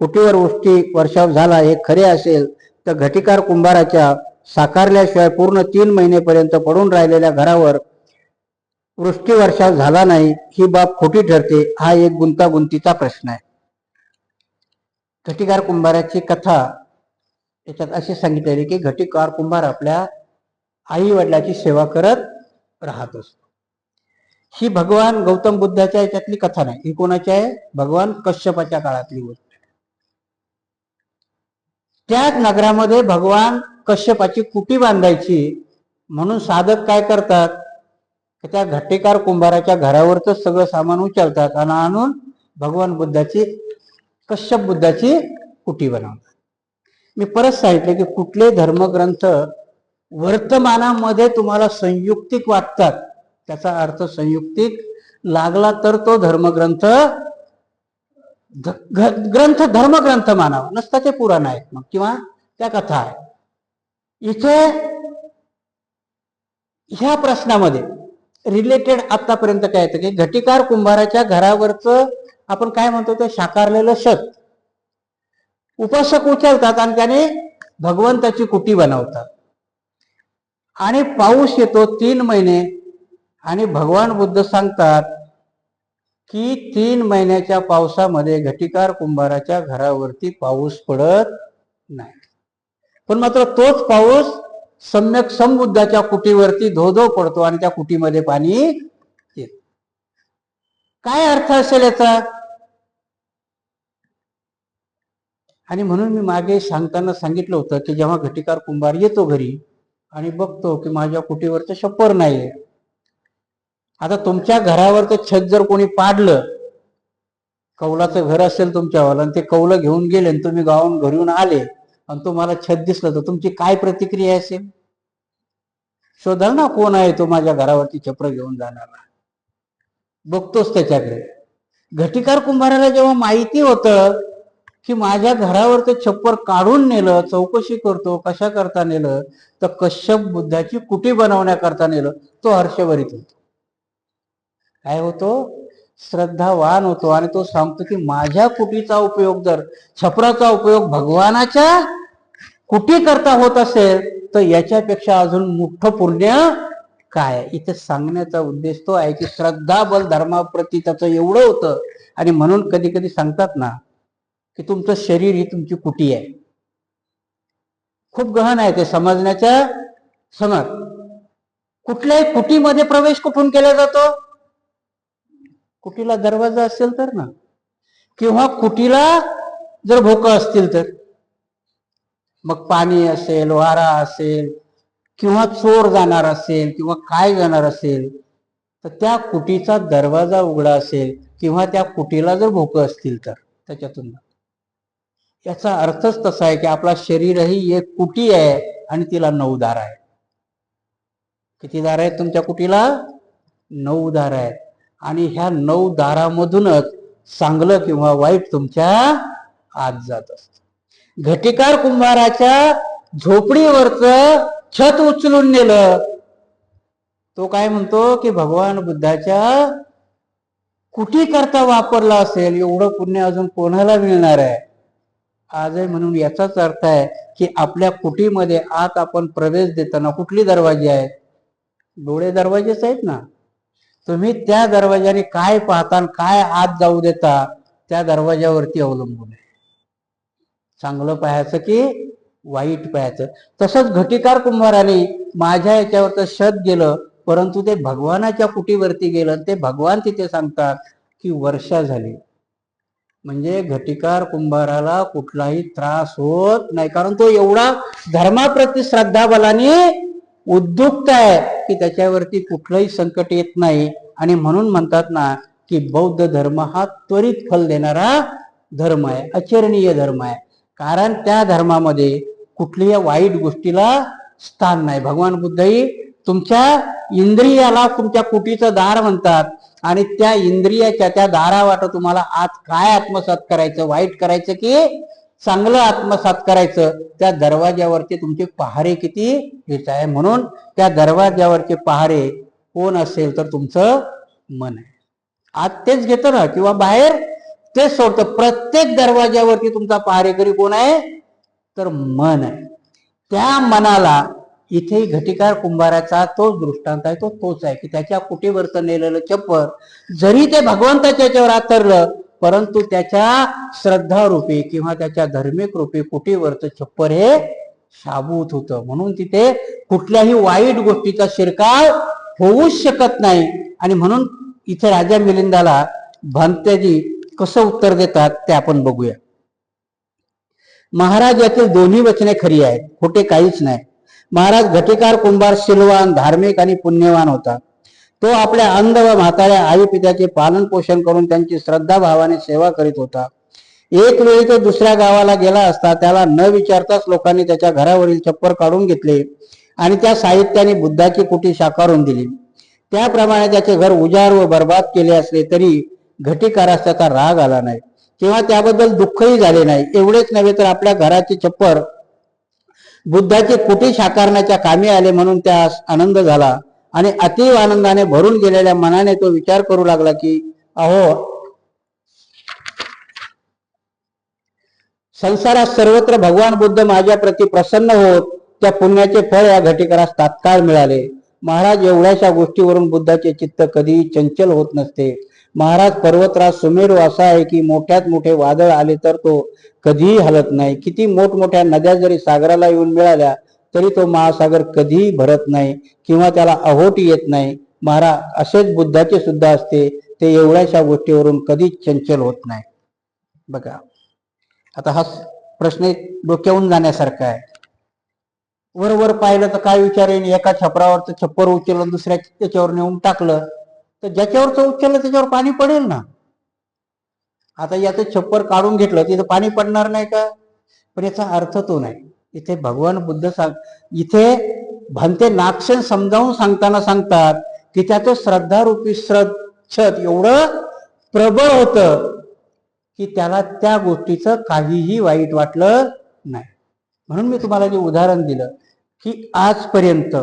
कुटीवर वृष्टी वर्षाव झाला हे खरे असेल तर घटिकार कुंभाराच्या साकारल्याशिवाय पूर्ण 3 महिनेपर्यंत पडून राहिलेल्या घरावर वृष्टी वर्षाव झाला नाही ही बाब खोटी ठरते. हा एक गुंतागुंतीचा प्रश्न आहे. घटिकार कुंभाराची कथा याच्यात असे सांगितलेली की घटिकार कुंभार आपल्या आई वडिलाची सेवा करत राहत असतो. ही भगवान गौतम बुद्धाच्या याच्यातली कथा नाही, ही कोणाची आहे? भगवान कश्यपाच्या काळातली गोष्ट. त्याच नगरामध्ये भगवान कश्यपाची कुटी बांधायची म्हणून साधक काय करतात, त्या घटिकार कुंभाराच्या घरावरच सगळं सामान उचलतात आणि आणून भगवान बुद्धाची कश्यप बुद्धाची कुटी बनवतात. मी परत सांगितले की कुठले धर्मग्रंथ वर्तमानामध्ये तुम्हाला संयुक्तिक वाटतात त्याचा अर्थ संयुक्तिक लागला तर तो धर्मग्रंथ धर्मग्रंथ मानावा, नसता ते पुराण आहेत मग किंवा त्या कथा आहे. इथे ह्या प्रश्नामध्ये रिलेटेड आतापर्यंत काय येतं की घटिकार कुंभाराच्या घरावरच आपण काय म्हणतो ते साकारलेलं छत उपासक उचलतात आणि त्याने भगवंताची कुटी बनवतात. आणि पाऊस येतो 3 महिने आणि भगवान बुद्ध सांगतात की 3 महिन्याच्या पावसामध्ये घटिकार कुंभाराच्या घरावरती पाऊस पडत नाही, पण मात्र तोच पाऊस सम्यक संबुद्धाच्या कुटीवरती धो पडतो आणि त्या कुटीमध्ये पाणी येत. काय अर्थ असेल याचा? आणि म्हणून मी मागे सांगताना सांगितलं होतं की जेव्हा घटिकार कुंभार येतो घरी आणि बघतो की माझ्या कुटीवरचं छप्पर नाहीये. आता तुमच्या घरावरचं छत जर कोणी पाडलं, कौलाचं घर असेल तुमच्यावर आणि ते कौलं घेऊन गेले आणि तुम्ही गावाहून घरून आले आणि तुम्हाला छत दिसलं तर तुमची काय प्रतिक्रिया असेल? शोधाल ना कोण आहे तो माझ्या घरावरती छप्पर घेऊन जाणारा, बघतोच त्याच्याकडे. घटिकार कुंभाराला जेव्हा माहिती होतं की माझ्या घरावरचं छप्पर काढून नेलं, चौकशी करतो कशा करता नेलं तर कश्यप बुद्धाची कुटी बनवण्याकरता नेलं, तो हर्षभरीत होतो. काय होतो? श्रद्धावान होतो. आणि तो सांगतो की माझ्या कुटीचा उपयोग जर छपराचा उपयोग भगवानाच्या कुटी करता होत असेल तर याच्यापेक्षा अजून मोठं पुण्य काय? इथे सांगण्याचा उद्देश तो आहे की श्रद्धा बल धर्माप्रती त्याचं एवढं होतं. आणि म्हणून कधी कधी सांगतात ना की तुमचं शरीर ही तुमची कुटी आहे. खूप गहन आहे ते समजण्याच्या समज. कुठल्याही कुटीमध्ये प्रवेश कुठून केला जातो? कुटीला दरवाजा असेल तर ना, किंवा कुटीला जर भोकं असतील तर, मग पाणी असेल, वारा असेल, किंवा चोर जाणार असेल, किंवा काय जाणार असेल, तर त्या कुटीचा दरवाजा उघडा असेल किंवा त्या कुटीला जर भोकं असतील तर त्याच्यातून. याचा अर्थच तसा आहे की आपला शरीरही एक कुटी आहे आणि तिला 9 दार आहे. किती दार आहेत तुमच्या कुटीला? 9 दार आहेत. आणि ह्या 9 दारामधूनच चांगलं किंवा वाईट तुमच्या आत जात असत. घटिकार कुंभाराच्या झोपडीवरचं छत उचलून नेलं. तो काय म्हणतो की भगवान बुद्धाच्या कुटी करता वापरला असेल एवढं पुण्य अजून कोणाला मिळणार आहे? आजही म्हणून याचाच अर्थ आहे की आपल्या कुटीमध्ये आत आपण प्रवेश देताना कुठली दरवाजे आहेत? डोळे दरवाजेच आहेत ना. तुम्ही त्या दरवाजाने काय पाहता, काय आत जाऊ देता, त्या दरवाजावरती अवलंबून आहे. चांगलं पाहायचं की वाईट पाहायचं. तसंच घटिकार कुंभाराने माझ्या याच्यावरचं शत गेलं, परंतु ते भगवानाच्या कुटीवरती गेलं. ते भगवान तिथे सांगतात की वर्षा झाली. म्हणजे घटिकार कुंभाराला कुठलाही त्रास होत नाही, कारण तो एवढा धर्माप्रती श्रद्धा बलाने उद्युक्त आहे की त्याच्यावरती कुठलंही संकट येत नाही. आणि म्हणून म्हणतात ना की बौद्ध धर्म हा त्वरित फल देणारा धर्म आहे, आचरणीय धर्म आहे. कारण त्या धर्मामध्ये कुठल्याही वाईट गोष्टीला स्थान नाही. भगवान बुद्धही तुमच्या इंद्रियाला तुमच्या कुटीचं दार म्हणतात. आणि त्या इंद्रियाच्या त्या दारावाट तुम्हाला आत काय आत्मसात करायचं, वाईट करायचं की चांगलं आत्मसात करायचं, त्या दरवाज्यावरचे तुमचे पहारे किती हेच आहे. म्हणून त्या दरवाज्यावरचे पहारे कोण असेल तर तुमचं मन आहे. आत तेच घेतं ना किंवा बाहेर तेच सोडतं. प्रत्येक दरवाज्यावरती तुमचा पहारेकरी कोण आहे? तर मन आहे. त्या मनाला इथे घटिकार कुंभाराचा तोच दृष्टांत आहे, तोच आहे की त्याच्या कुटीवरचं नेलेलं चप्पर जरी ते भगवंताच्या याच्यावर आतरलं, परंतु त्याच्या श्रद्धारूपी किंवा त्याच्या धार्मिक रूपी कुटीवरचं चप्पर हे शाबूत होतं. म्हणून तिथे कुठल्याही वाईट गोष्टीचा शिरकाव होऊच शकत नाही. आणि म्हणून इथे राजा मिलिंदाला भांत्याजी कसं उत्तर देतात ते आपण बघूया. महाराज यातील दोन्ही वचने खरी आहेत, खोटे काहीच नाही. महाराज घटिकार कुंभार शीलवान, धार्मिक आणि पुण्यवान होता. तो आपल्या अंध व म्हाताऱ्या आई पित्याचे पालन पोषण करून त्यांची श्रद्धा भावाने सेवा करीत होता. एक वेळी तो दुसऱ्या गावाला गेला असता त्याला न विचारताच लोकांनी त्याच्या घरावरील छप्पर काढून घेतले आणि त्या साहित्याने बुद्धाची कुटी साकारून दिली. त्याप्रमाणे त्याचे घर उजाड व बर्बाद केले असले तरी घटिकारास त्याचा राग आला नाही किंवा त्याबद्दल दुःखही झाले नाही. एवढेच नव्हे तर आपल्या घराचे छप्पर बुद्धाची कुटी साकारण्याच्या कामी आले म्हणून त्यास आनंद झाला. आणि अतीव आनंदाने भरून गेलेल्या मनाने तो विचार करू लागला की अहो, संसारात सर्वत्र भगवान बुद्ध माझ्या प्रती प्रसन्न होत त्या पुण्याचे फळ या घटिकारास तात्काळ मिळाले. महाराज एवढ्याशा गोष्टीवरून बुद्धाचे चित्त कधीही चंचल होत नसते. महाराज पर्वतराज सुमेरू असा आहे की मोठ्यात मोठे वादळ आले तर तो कधीही हलत नाही. किती मोठमोठ्या नद्या जरी सागराला येऊन मिळाल्या तरी तो महासागर कधीही भरत नाही किंवा त्याला अहोटी येत नाही. महाराज असेच बुद्धाचे सुद्धा असते, ते एवढ्याशा गोष्टीवरून कधीच चंचल होत नाही. बघा, आता हा प्रश्न डोक्यावरून जाण्यासारखा आहे. वर पाहिलं तर काय विचार येईल, एका छपरावरचं छप्पर उचललं दुसऱ्या त्याच्यावर नेऊन टाकलं तर ज्याच्यावरचं उचललं त्याच्यावर पाणी पडेल ना. आता याचं छप्पर काढून घेतलं तिथं पाणी पडणार नाही का? पण याचा अर्थ तो नाही. इथे भगवान बुद्ध इथे भंते नागसेन समजावून सांगताना सांगतात की त्याचं श्रद्धारूपी छत एवढं प्रबळ होतं की त्याला त्या गोष्टीचं काहीही वाईट वाटलं नाही. म्हणून मी तुम्हाला जे उदाहरण दिलं की आजपर्यंत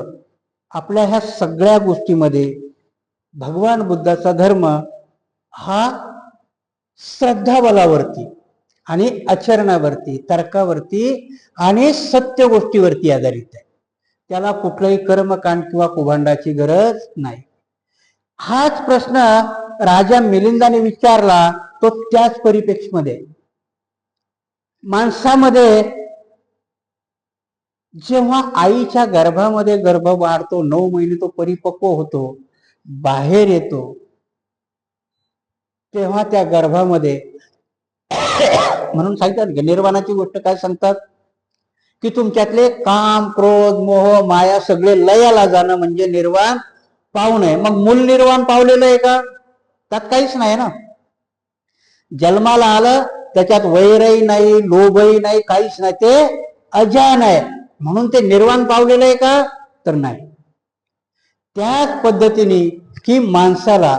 आपल्या ह्या सगळ्या गोष्टीमध्ये भगवान बुद्धाचा धर्म हा श्रद्धाबलावरती आणि आचरणावरती, तर्कावरती आणि सत्य गोष्टीवरती आधारित आहे. त्याला कुठलंही कर्मकांड किंवा कुभांडाची गरज नाही. हाच प्रश्न राजा मिलिंदाने विचारला, तो त्याच परिप्रेक्षमध्ये. माणसामध्ये जेव्हा आईच्या गर्भामध्ये गर्भ वाढतो, 9 महिने तो परिपक्व होतो, बाहेर येतो, तेव्हा त्या गर्भामध्ये म्हणून सांगतात की निर्वाणाची गोष्ट काय सांगतात की तुमच्यातले काम, क्रोध, मोह, माया सगळे लयाला जाणं म्हणजे निर्वाण पावणे. मग मूल निर्वाण पावलेलं आहे का? त्यात काहीच नाही ना. जन्माला आलं त्याच्यात वैरही नाही, लोभही नाही, काहीच नाही, ते अजान आहे म्हणून ते निर्वाण पावलेलं आहे का? तर नाही. त्याच पद्धतीने की माणसाला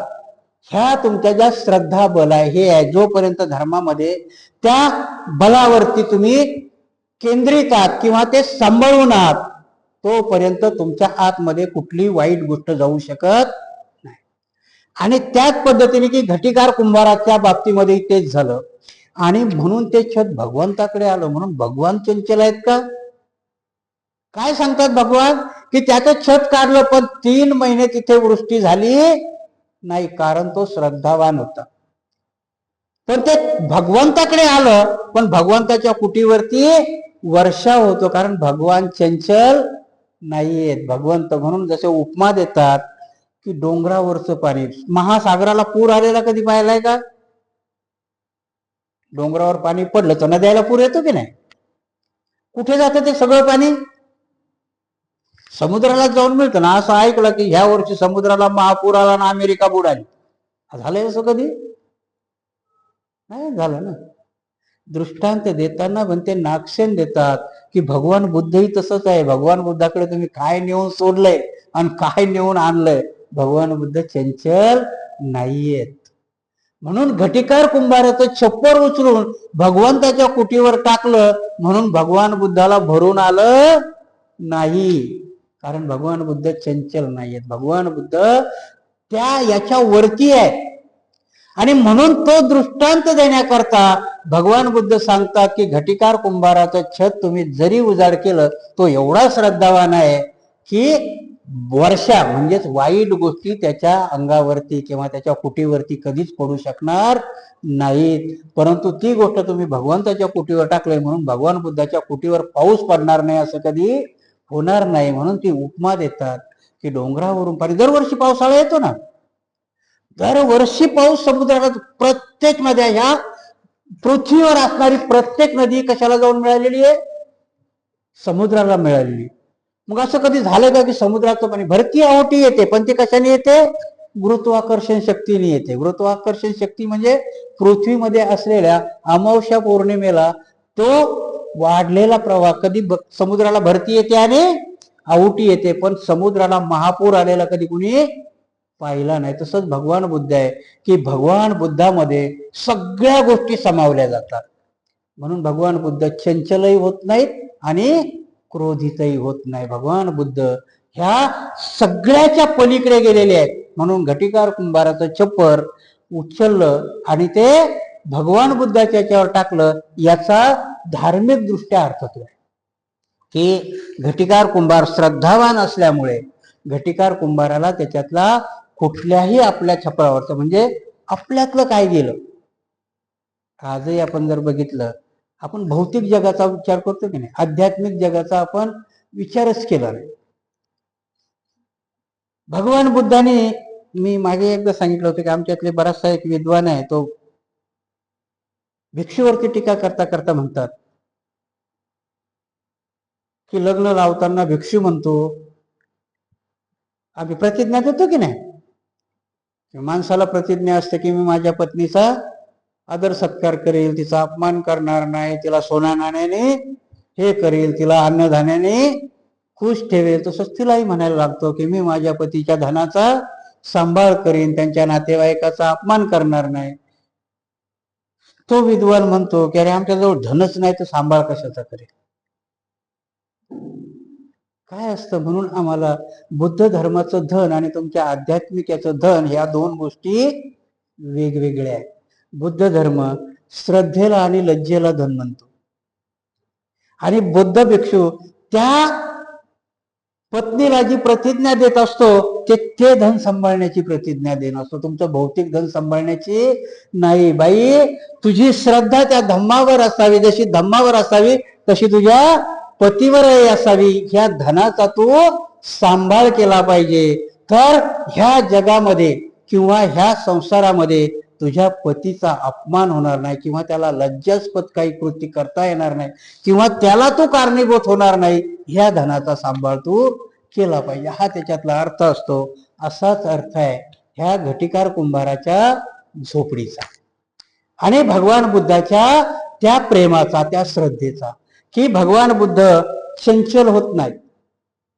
ह्या तुमच्या ज्या श्रद्धा बल आहे हे आहे, जोपर्यंत धर्मामध्ये त्या बलावरती तुम्ही केंद्रित आहात किंवा ते सांभाळून आहात, तोपर्यंत तुमच्या आतमध्ये कुठली वाईट गोष्ट जाऊ शकत नाही. आणि त्याच पद्धतीने की घटिकार कुंभाराच्या बाबतीमध्ये तेच झालं. आणि म्हणून ते छत भगवंताकडे आलं. म्हणून भगवान चंचल आहेत का? काय सांगतात भगवान की त्याचं छत काढलं पण 3 महिने तिथे वृष्टी झाली नाही, कारण तो श्रद्धावान होता. पण ते भगवंताकडे आलं पण भगवंताच्या कुटीवरती वर्षा होतो, कारण भगवान चंचल नाहीयेत. भगवंत म्हणून जसे उपमा देतात की डोंगरावरचं पाणी, महासागराला पूर आलेला कधी पाहिलाय का? डोंगरावर पाणी पडलं तर नद्याला पूर येतो की नाही? कुठे जातं ते सगळं पाणी? समुद्राला जाऊन मिळतं ना. असं ऐकलं की ह्या वर्षी समुद्राला महापूर आला ना अमेरिका बुडाली, झालंय असं कधी? नाही झालं ना. दृष्टांत देताना म्हणते नागसेन देतात की भगवान बुद्धही तसंच आहे. भगवान बुद्धाकडे तुम्ही काय नेऊन सोडलंय आणि काय नेऊन आणलंय? भगवान बुद्ध चंचल नाहीयेत. म्हणून घटिकार कुंभाराचं छप्पर उचलून भगवंताच्या कुटीवर टाकलं म्हणून भगवान बुद्धाला भरून आलं नाही, कारण भगवान बुद्ध चंचल नाहीयेत. भगवान बुद्ध त्या याच्या वरती आहे. आणि म्हणून तो दृष्टांत देण्याकरता भगवान बुद्ध सांगतात की घटिकार कुंभाराचं छत तुम्ही जरी उजाड केलं, तो एवढा श्रद्धावान आहे की वर्षा म्हणजेच वाईट गोष्टी त्याच्या अंगावरती किंवा त्याच्या कुटीवरती कधीच पडू शकणार नाहीत. परंतु ती गोष्ट तुम्ही भगवंताच्या कुटीवर टाकले म्हणून भगवान बुद्धाच्या कुटीवर पाऊस पडणार नाही, असं कधी होणार नाही. म्हणून ती उपमा देतात की डोंगरावरून पाणी, दरवर्षी पावसाळा येतो ना, दरवर्षी पाऊस समुद्राला, प्रत्येक नद्या, ह्या पृथ्वीवर असणारी प्रत्येक नदी कशाला जाऊन मिळालेली आहे? समुद्राला मिळालेली. मग असं कधी झालं का की समुद्राचं पाणी, भरती ओहोटी येते पण ती कशाने येते? गुरुत्वाकर्षण शक्तीने येते. गुरुत्वाकर्षण शक्ती म्हणजे पृथ्वीमध्ये असलेल्या अमावस्या पौर्णिमेला तो वाढलेला प्रवाह कधी समुद्राला भरती येते आणि ओहोटी येते, पण समुद्राला महापूर आलेला कधी कुणी पाहिला नाही. तसंच भगवान बुद्ध आहे की भगवान बुद्धामध्ये सगळ्या गोष्टी समावल्या जातात. म्हणून भगवान बुद्ध चंचलही होत नाहीत आणि क्रोधितही होत नाही. भगवान बुद्ध ह्या सगळ्याच्या पलीकडे गेलेले आहेत. म्हणून घटिकार कुंभाराचं छप्पर उचललं आणि ते भगवान बुद्धाच्या याच्यावर टाकलं, याचा धार्मिक दृष्ट्या अर्थ तो आहे की घटिकार कुंभार श्रद्धावान असल्यामुळे घटिकार कुंभाराला त्याच्यातला कुठल्याही आपल्या छपरावरचं म्हणजे आपल्यातलं काय गेलं. आजही आपण जर बघितलं, आपण भौतिक जगाचा विचार करतो की नाही, आध्यात्मिक जगाचा आपण विचारच केला नाही. भगवान बुद्धाने, मी मागे एकदा सांगितलं होतं की आमच्यातले बराचसा एक विद्वान आहे, तो भिक्षूवरती टीका करता करता म्हणतात की लग्न लावताना भिक्षू म्हणतो, आम्ही प्रतिज्ञा देतो की नाही, माणसाला प्रतिज्ञा असते की मी माझ्या पत्नीचा आदर सत्कार करेल, तिचा अपमान करणार नाही, तिला सोन्या नाण्याने हे करेल, तिला अन्नधान्याने खुश ठेवेल. तसंच तिलाही म्हणायला लागतो की मी माझ्या पतीच्या धनाचा सांभाळ करीन, त्यांच्या नातेवाईकाचा अपमान करणार नाही. तो विद्वान म्हणतो की अरे आमच्याजवळ धनच नाही तर सांभाळ कशाचा करेल? काय असतं? म्हणून आम्हाला बुद्ध धर्माचं धन आणि तुमच्या आध्यात्मिक याचं धन, ह्या दोन गोष्टी वेगवेगळ्या आहेत. बुद्ध धर्म श्रद्धेला आणि लज्जेला धन म्हणतो. आणि बुद्ध भिक्षू त्या पत्नीला जी प्रतिज्ञा देत असतो ते धन सांभाळण्याची प्रतिज्ञा देत असतो. तुमचं भौतिक धन सांभाळण्याची नाही. बाई, तुझी श्रद्धा त्या धम्मावर असावी, जशी धम्मावर असावी तशी तुझ्या पतीवरही असावी. ह्या धनाचा तू सांभाळ केला पाहिजे. तर ह्या जगामध्ये किंवा ह्या संसारामध्ये तुझ्या पतीचा अपमान होणार नाही, किंवा त्याला लज्जास्पद काही कृती करता येणार नाही, किंवा त्याला तू कारणीभूत होणार नाही. ह्या धनाचा सांभाळ तू केला पाहिजे, हा त्याच्यातला अर्थ असतो. असाच अर्थ आहे ह्या घटिकार कुंभाराच्या झोपडीचा आणि भगवान बुद्धाच्या त्या प्रेमाचा, त्या श्रद्धेचा, की भगवान बुद्ध चंचल होत नाही.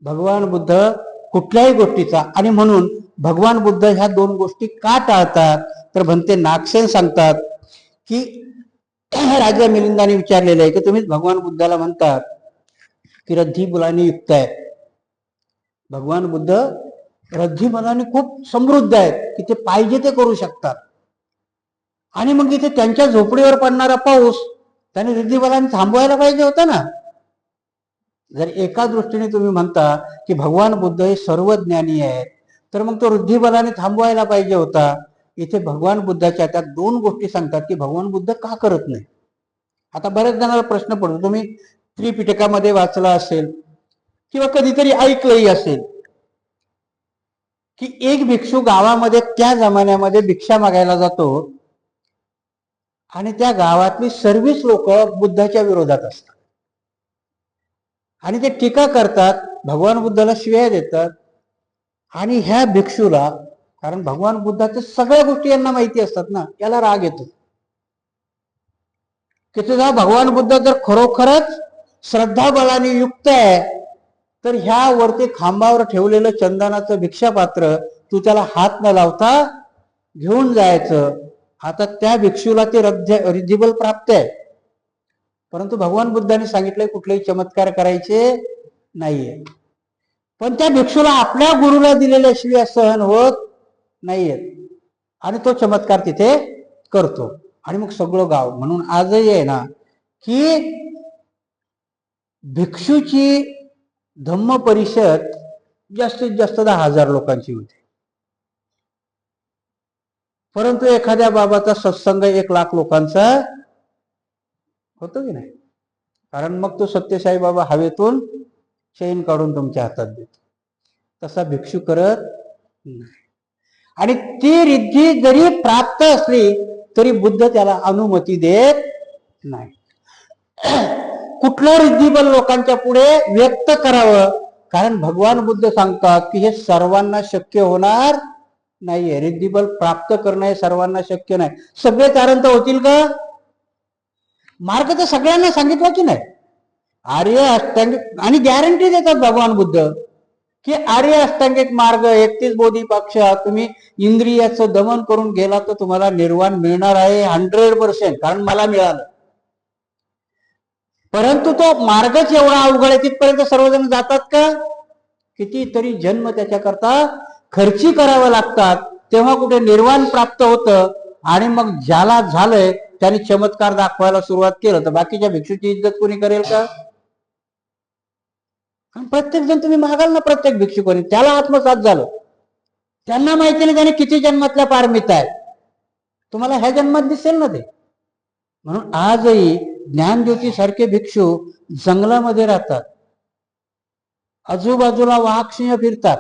भगवान बुद्ध कुठल्याही गोष्टीचा, आणि म्हणून भगवान बुद्ध ह्या दोन गोष्टी का टाळतात तर भंते नागसेन सांगतात की राजा मिलिंदाने विचारलेलं आहे की तुम्ही भगवान बुद्धाला म्हणतात की रद्धी मुलांनी युक्त आहे. भगवान बुद्ध रद्धी मुलांनी खूप समृद्ध आहेत की ते पाहिजे ते करू शकतात. आणि मग इथे त्यांच्या झोपडीवर पडणारा पाऊस त्याने रिद्धी बलाने थांबवायला पाहिजे होता ना. जर एका दृष्टीने तुम्ही म्हणता की भगवान बुद्ध हे सर्वज्ञानी आहेत तर मग तो रिद्धी बलाने थांबवायला पाहिजे होता. इथे भगवान बुद्धाच्या त्या दोन गोष्टी सांगतात की भगवान बुद्ध का करत नाही. आता बऱ्याच जणांना प्रश्न पडतो, तुम्ही त्रिपिटकामध्ये वाचला असेल किंवा कधीतरी ऐकलंही असेल की एक भिक्षू गावामध्ये त्या जमान्यामध्ये भिक्षा मागायला जातो आणि त्या गावातली सर्वच लोक बुद्धाच्या विरोधात असतात आणि ते टीका करतात, भगवान बुद्धाला शिव्या देतात. आणि ह्या भिक्षूला, कारण भगवान बुद्धाच्या सगळ्या गोष्टी यांना माहिती असतात ना, याला राग येतो की तुझा भगवान बुद्ध जर खरोखरच श्रद्धा बळाने युक्त आहे तर ह्या वरती खांबावर ठेवलेलं चंदनाचं भिक्षापात्र तू त्याला हात न लावता घेऊन जायचं. आता त्या भिक्षूला ते रिद्धिबल प्राप्त आहे, परंतु भगवान बुद्धांनी सांगितलंय कुठलेही चमत्कार करायचे नाहीये. पण त्या भिक्षूला आपल्या गुरुला दिलेल्या शिव्या सहन होत नाहीयेत आणि तो चमत्कार तिथे करतो. आणि मग सगळं गाव, म्हणून आजही आहे ना की भिक्षूची धम्म परिषद जास्तीत जास्त 10,000 लोकांची होती, परंतु एखाद्या बाबाचा सत्संग 1,00,000 लोकांचा होतो की नाही. कारण मग तो सत्यसाई बाबा हवेतून चैन काढून तुमच्या हातात देतो, तसा भिक्षू करत नाही. आणि ती रिद्धी जरी प्राप्त असली तरी बुद्ध त्याला अनुमती देत नाही. कुठलं रिद्धिबल लोकांच्या पुढे व्यक्त करावं, कारण भगवान बुद्ध सांगतात की हे सर्वांना शक्य होणार नाहीये. रिद्धिबल प्राप्त करणं हे सर्वांना शक्य नाही. सगळे तारण तर होतील का? मार्ग तर सगळ्यांना सांगितला की नाही. आर्य अष्टांगिक, आणि गॅरंटी देतात भगवान बुद्ध की आर्य अष्टांगिक मार्ग 31 बोधिपाक्ष तुम्ही इंद्रियाचं दमन करून गेला तर तुम्हाला निर्वाण मिळणार आहे 100%, कारण मला मिळालं. परंतु तो मार्गच एवढा अवघड आहे, तिथपर्यंत सर्वजण जातात का? कितीतरी जन्म त्याच्याकरता खर्ची करावं लागतात, तेव्हा कुठे निर्वाण प्राप्त होतं. आणि मग ज्याला झालंय त्याने चमत्कार दाखवायला सुरुवात केलं तर बाकीच्या भिक्षूची इज्जत कोणी करेल का? प्रत्येक जण तुम्ही मागाल ना, प्रत्येक भिक्षू कोणी त्याला आत्मसात झालं, त्यांना माहिती नाही त्याने किती जन्मातल्या पारमित आहे. तुम्हाला ह्या जन्मात दिसेल ना ते. म्हणून आजही ज्ञानज्योती सारखे भिक्षू जंगलामध्ये राहतात, आजूबाजूला वाघ सिंह फिरतात.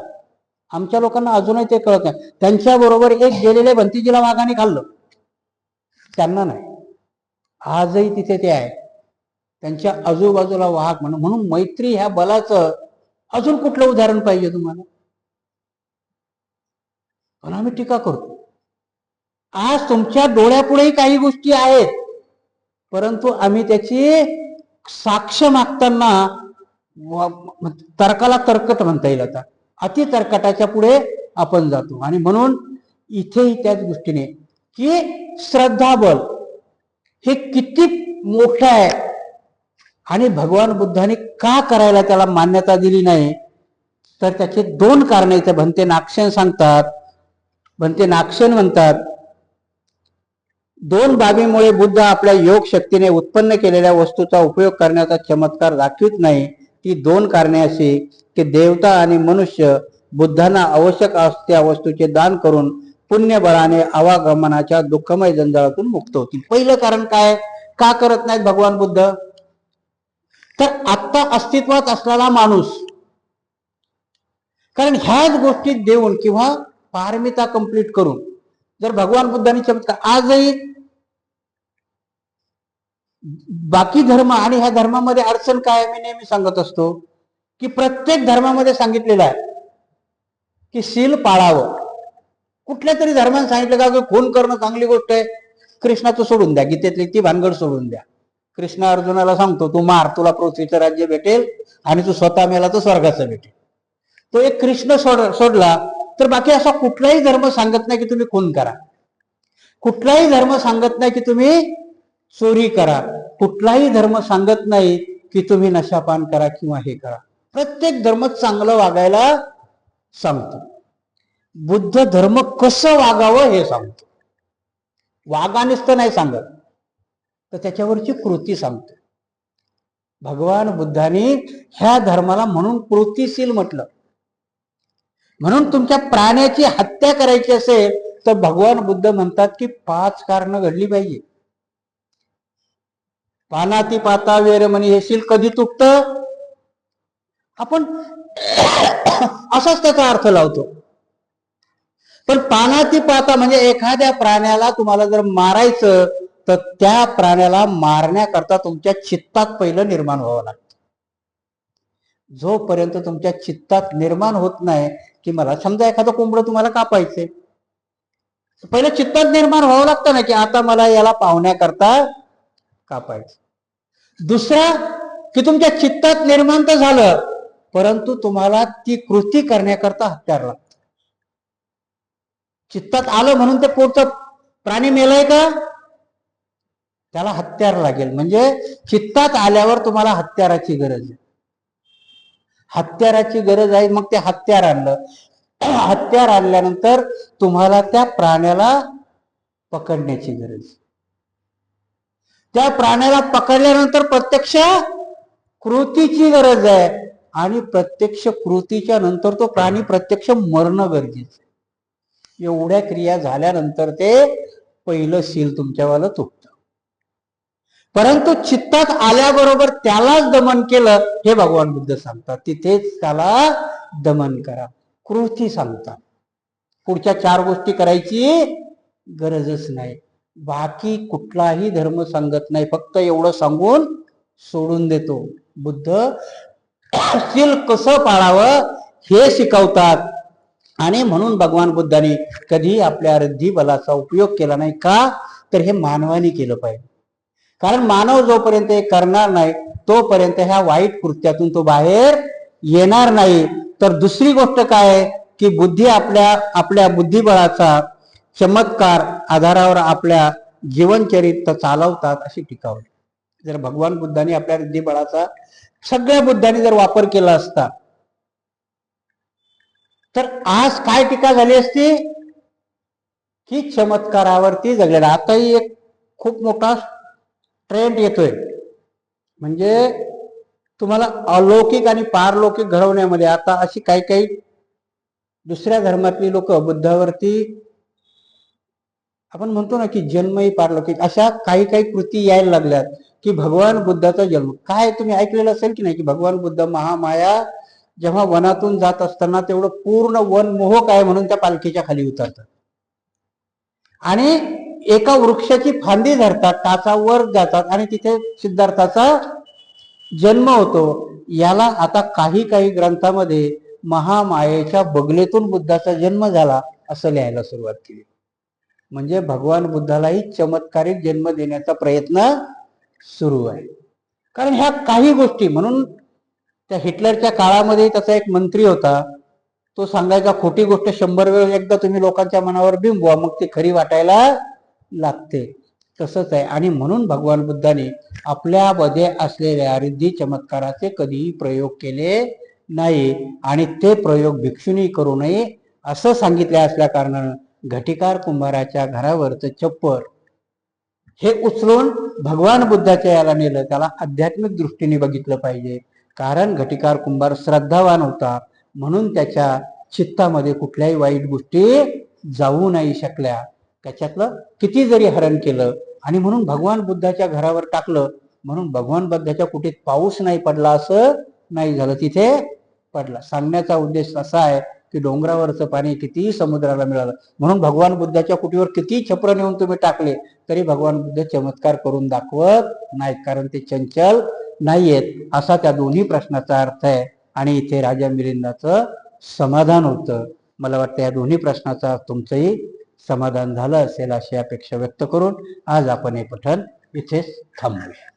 आमच्या लोकांना अजूनही ते कळत नाही. त्यांच्या बरोबर एक गेलेले भंतीजीला वाघाने खाल्लं, त्यांना नाही. आजही तिथे ते आहे, त्यांच्या आजूबाजूला वाघ. म्हणून मैत्री ह्या बलाचं अजून कुठलं उदाहरण पाहिजे तुम्हाला? पण आम्ही टीका करतो. आज तुमच्या डोळ्यापुढेही काही गोष्टी आहेत, परंतु आम्ही त्याची साक्ष मागताना तर्काला तर्कट म्हणता येईल. आता अति तर्कटाच्या पुढे आपण जातो. आणि म्हणून इथेही त्याच गोष्टीने की श्रद्धाबल हे किती मोठं आहे आणि भगवान बुद्धाने का करायला त्याला मान्यता दिली नाही, तर त्याचे दोन कारण इथे भंते नागसेन सांगतात. भंते नागसेन म्हणतात, दोन बाबीमुळे बुद्ध आपल्या योग शक्तीने उत्पन्न केलेल्या वस्तूचा उपयोग करण्याचा चमत्कार दाखवित नाही. ती दोन कारणे अशी की देवता आणि मनुष्य बुद्धांना आवश्यक त्या वस्तूचे दान करून पुण्यबळाने आवागमनाच्या दुःखमय जंजाळातून मुक्त होतील. पहिलं कारण काय, का करत नाहीत भगवान बुद्ध? तर आत्ता अस्तित्वात असलेला माणूस, कारण ह्याच गोष्टी देऊन किंवा पारमिता कंप्लीट करून जर भगवान बुद्धांनी चमत्कार, आजही बाकी धर्म आणि ह्या धर्मामध्ये अडचण काय, मी नेहमी सांगत असतो की प्रत्येक धर्मामध्ये सांगितलेलं आहे की शील पाळावं. कुठल्या तरी धर्माने सांगितलं का खून करणं चांगली गोष्ट आहे? कृष्णाचं सोडून द्या, गीतेतली ती भानगड सोडून द्या. कृष्ण अर्जुनाला सांगतो तू मार, तुला पृथ्वीचं राज्य भेटेल आणि तू स्वतः मेला तर स्वर्गाचं भेटेल. तो एक कृष्ण सोडला तर बाकी असा कुठलाही धर्म सांगत नाही की तुम्ही खून करा, कुठलाही धर्म सांगत नाही की तुम्ही चोरी करा, कुठलाही धर्म सांगत नाही की तुम्ही नशापान करा किंवा हे करा. प्रत्येक धर्म चांगलं वागायला सांगतो. बुद्ध धर्म कसं वागावं हे सांगतो. वागानिस्त नाही सांगत, तर त्याच्यावरची कृती सांगतो. भगवान बुद्धांनी ह्या धर्माला म्हणून कृतीशील म्हटलं. म्हणून तुमच्या प्राण्याची हत्या करायची असेल तर भगवान बुद्ध म्हणतात की 5 कारणं घडली पाहिजे. पानाती पाता वेरमणी हे शील कधी तुटतं? आपण असाच त्याचा अर्थ लावतो. पण पानाती पाता म्हणजे एखाद्या प्राण्याला तुम्हाला जर मारायचं तर त्या प्राण्याला मारण्याकरता तुमच्या चित्तात पहिलं निर्माण व्हावं लागतं. जोपर्यंत तुमच्या चित्तात निर्माण होत नाही की मला समजा एखादं कोंबडं तुम्हाला कापायचंय, पहिलं चित्तात निर्माण व्हावं लागतं ना की आता मला याला पावण्याकरता कापायचं. दुसरा की तुमच्या चित्तात निर्माण तर झालं, परंतु तुम्हाला ती कृती करण्याकरता हत्यार लागतं. चित्तात आलं म्हणून ते पुढचं प्राणी मेलाय का? त्याला हत्यार लागेल. म्हणजे चित्तात आल्यावर तुम्हाला हत्याराची गरज आहे. हत्याराची गरज आहे, मग ते हत्यार आणलं. हत्यार आणल्यानंतर तुम्हाला त्या प्राण्याला पकडण्याची गरज. त्या प्राण्याला पकडल्यानंतर प्रत्यक्ष कृतीची गरज आहे आणि प्रत्यक्ष कृतीच्या नंतर तो प्राणी प्रत्यक्ष मरणं गरजेचं. एवढ्या क्रिया झाल्यानंतर ते पहिलं शील तुमच्यावाला तुटतं. परंतु चित्तात आल्याबरोबर त्यालाच दमन केलं हे भगवान बुद्ध सांगतात. तिथेच त्याला दमन करा, कृती सांगतात. पुढच्या 4 गोष्टी करायची गरजच नाही. बाकी कुठलाही धर्म सांगत नाही, फक्त एवढं सांगून सोडून देतो. बुद्ध शील कसं पाळावं हे शिकवतात. आणि म्हणून भगवान बुद्धांनी कधी आपल्या रिद्धी बलाचा उपयोग केला नाही. का? तर हे मानवाने केलं पाहिजे. कारण मानव जोपर्यंत हे करणार नाही तोपर्यंत ह्या वाईट कृत्यातून तो बाहेर येणार नाही. तर दुसरी गोष्ट काय की बुद्धी आपल्या बुद्धिबळाचा चमत्कार आधारावर आपल्या जीवनचरित्र चालवतात अशी टीका होती. जर भगवान बुद्धांनी आपल्या बुद्धिबळाचा सगळ्या बुद्धांनी जर वापर केला असता तर आज काय टीका झाली असती की चमत्कारावरती जगलेला. आताही एक खूप मोठा ट्रेंड येतोय, म्हणजे तुम्हाला अलौकिक आणि पारलौकिक घडवण्यामध्ये आता अशी काही काही दुसऱ्या धर्मातली लोक बुद्धावरती आपण म्हणतो ना की जन्मही पारलौकिक अशा काही काही कृती यायला लागल्यात की भगवान बुद्धाचा जन्म. काय तुम्ही ऐकलेलं असेल की नाही की भगवान बुद्ध महामाया जेव्हा वनातून जात असताना तेवढं पूर्ण वन मोहक आहे म्हणून त्या पालखीच्या खाली उतरतात आणि एका वृक्षाची फांदी धरतात, टाचावर जातात आणि तिथे सिद्धार्थाचा जन्म होतो. याला आता काही काही ग्रंथामध्ये महामायेच्या बगलेतून बुद्धाचा जन्म झाला असं लिहायला सुरुवात केली. म्हणजे भगवान बुद्धालाही चमत्कारिक जन्म देण्याचा प्रयत्न सुरू आहे. कारण ह्या काही गोष्टी, म्हणून त्या हिटलरच्या काळामध्ये त्याचा एक मंत्री होता, तो सांगायचा खोटी गोष्ट 100 वेळ एकदा तुम्ही लोकांच्या मनावर बिंबवा मग ती खरी वाटायला लागते. तसंच आहे. आणि म्हणून भगवान बुद्धाने आपल्यामध्ये असलेल्या रिद्धी चमत्काराचे कधीही प्रयोग केले नाही आणि ते प्रयोग भिक्षुनी करू नये असं सांगितले असल्या कारणानं घटिकार कुंभाराच्या घरावरचं चप्पल हे उचलून भगवान बुद्धाच्या याला नेलं, त्याला आध्यात्मिक दृष्टीने बघितलं पाहिजे. कारण घटिकार कुंभार श्रद्धावान होता, म्हणून त्याच्या चित्तामध्ये कुठल्याही वाईट गोष्टी जाऊ नाही शकल्या. त्याच्यातलं किती जरी हरण केलं आणि म्हणून भगवान बुद्धाच्या घरावर टाकलं, म्हणून भगवान बुद्धाच्या कुठे पाऊस नाही पडला असं नाही झालं, तिथे पडला. सांगण्याचा उद्देश असा आहे की डोंगरावरचं पाणी किती समुद्राला मिळालं, म्हणून भगवान बुद्धाच्या कुटीवर किती छप्र नेऊन तुम्ही टाकले तरी भगवान बुद्ध चमत्कार करून दाखवत नाहीत, कारण ते चंचल नाहीयेत. असा त्या दोन्ही प्रश्नाचा अर्थ आहे. आणि इथे राजा मिलिंदाचं समाधान होतं. मला वाटतं या दोन्ही प्रश्नाचा तुमचंही समाधान झालं असेल अशी अपेक्षा व्यक्त करून आज आपण हे पठण इथेच थांबूया.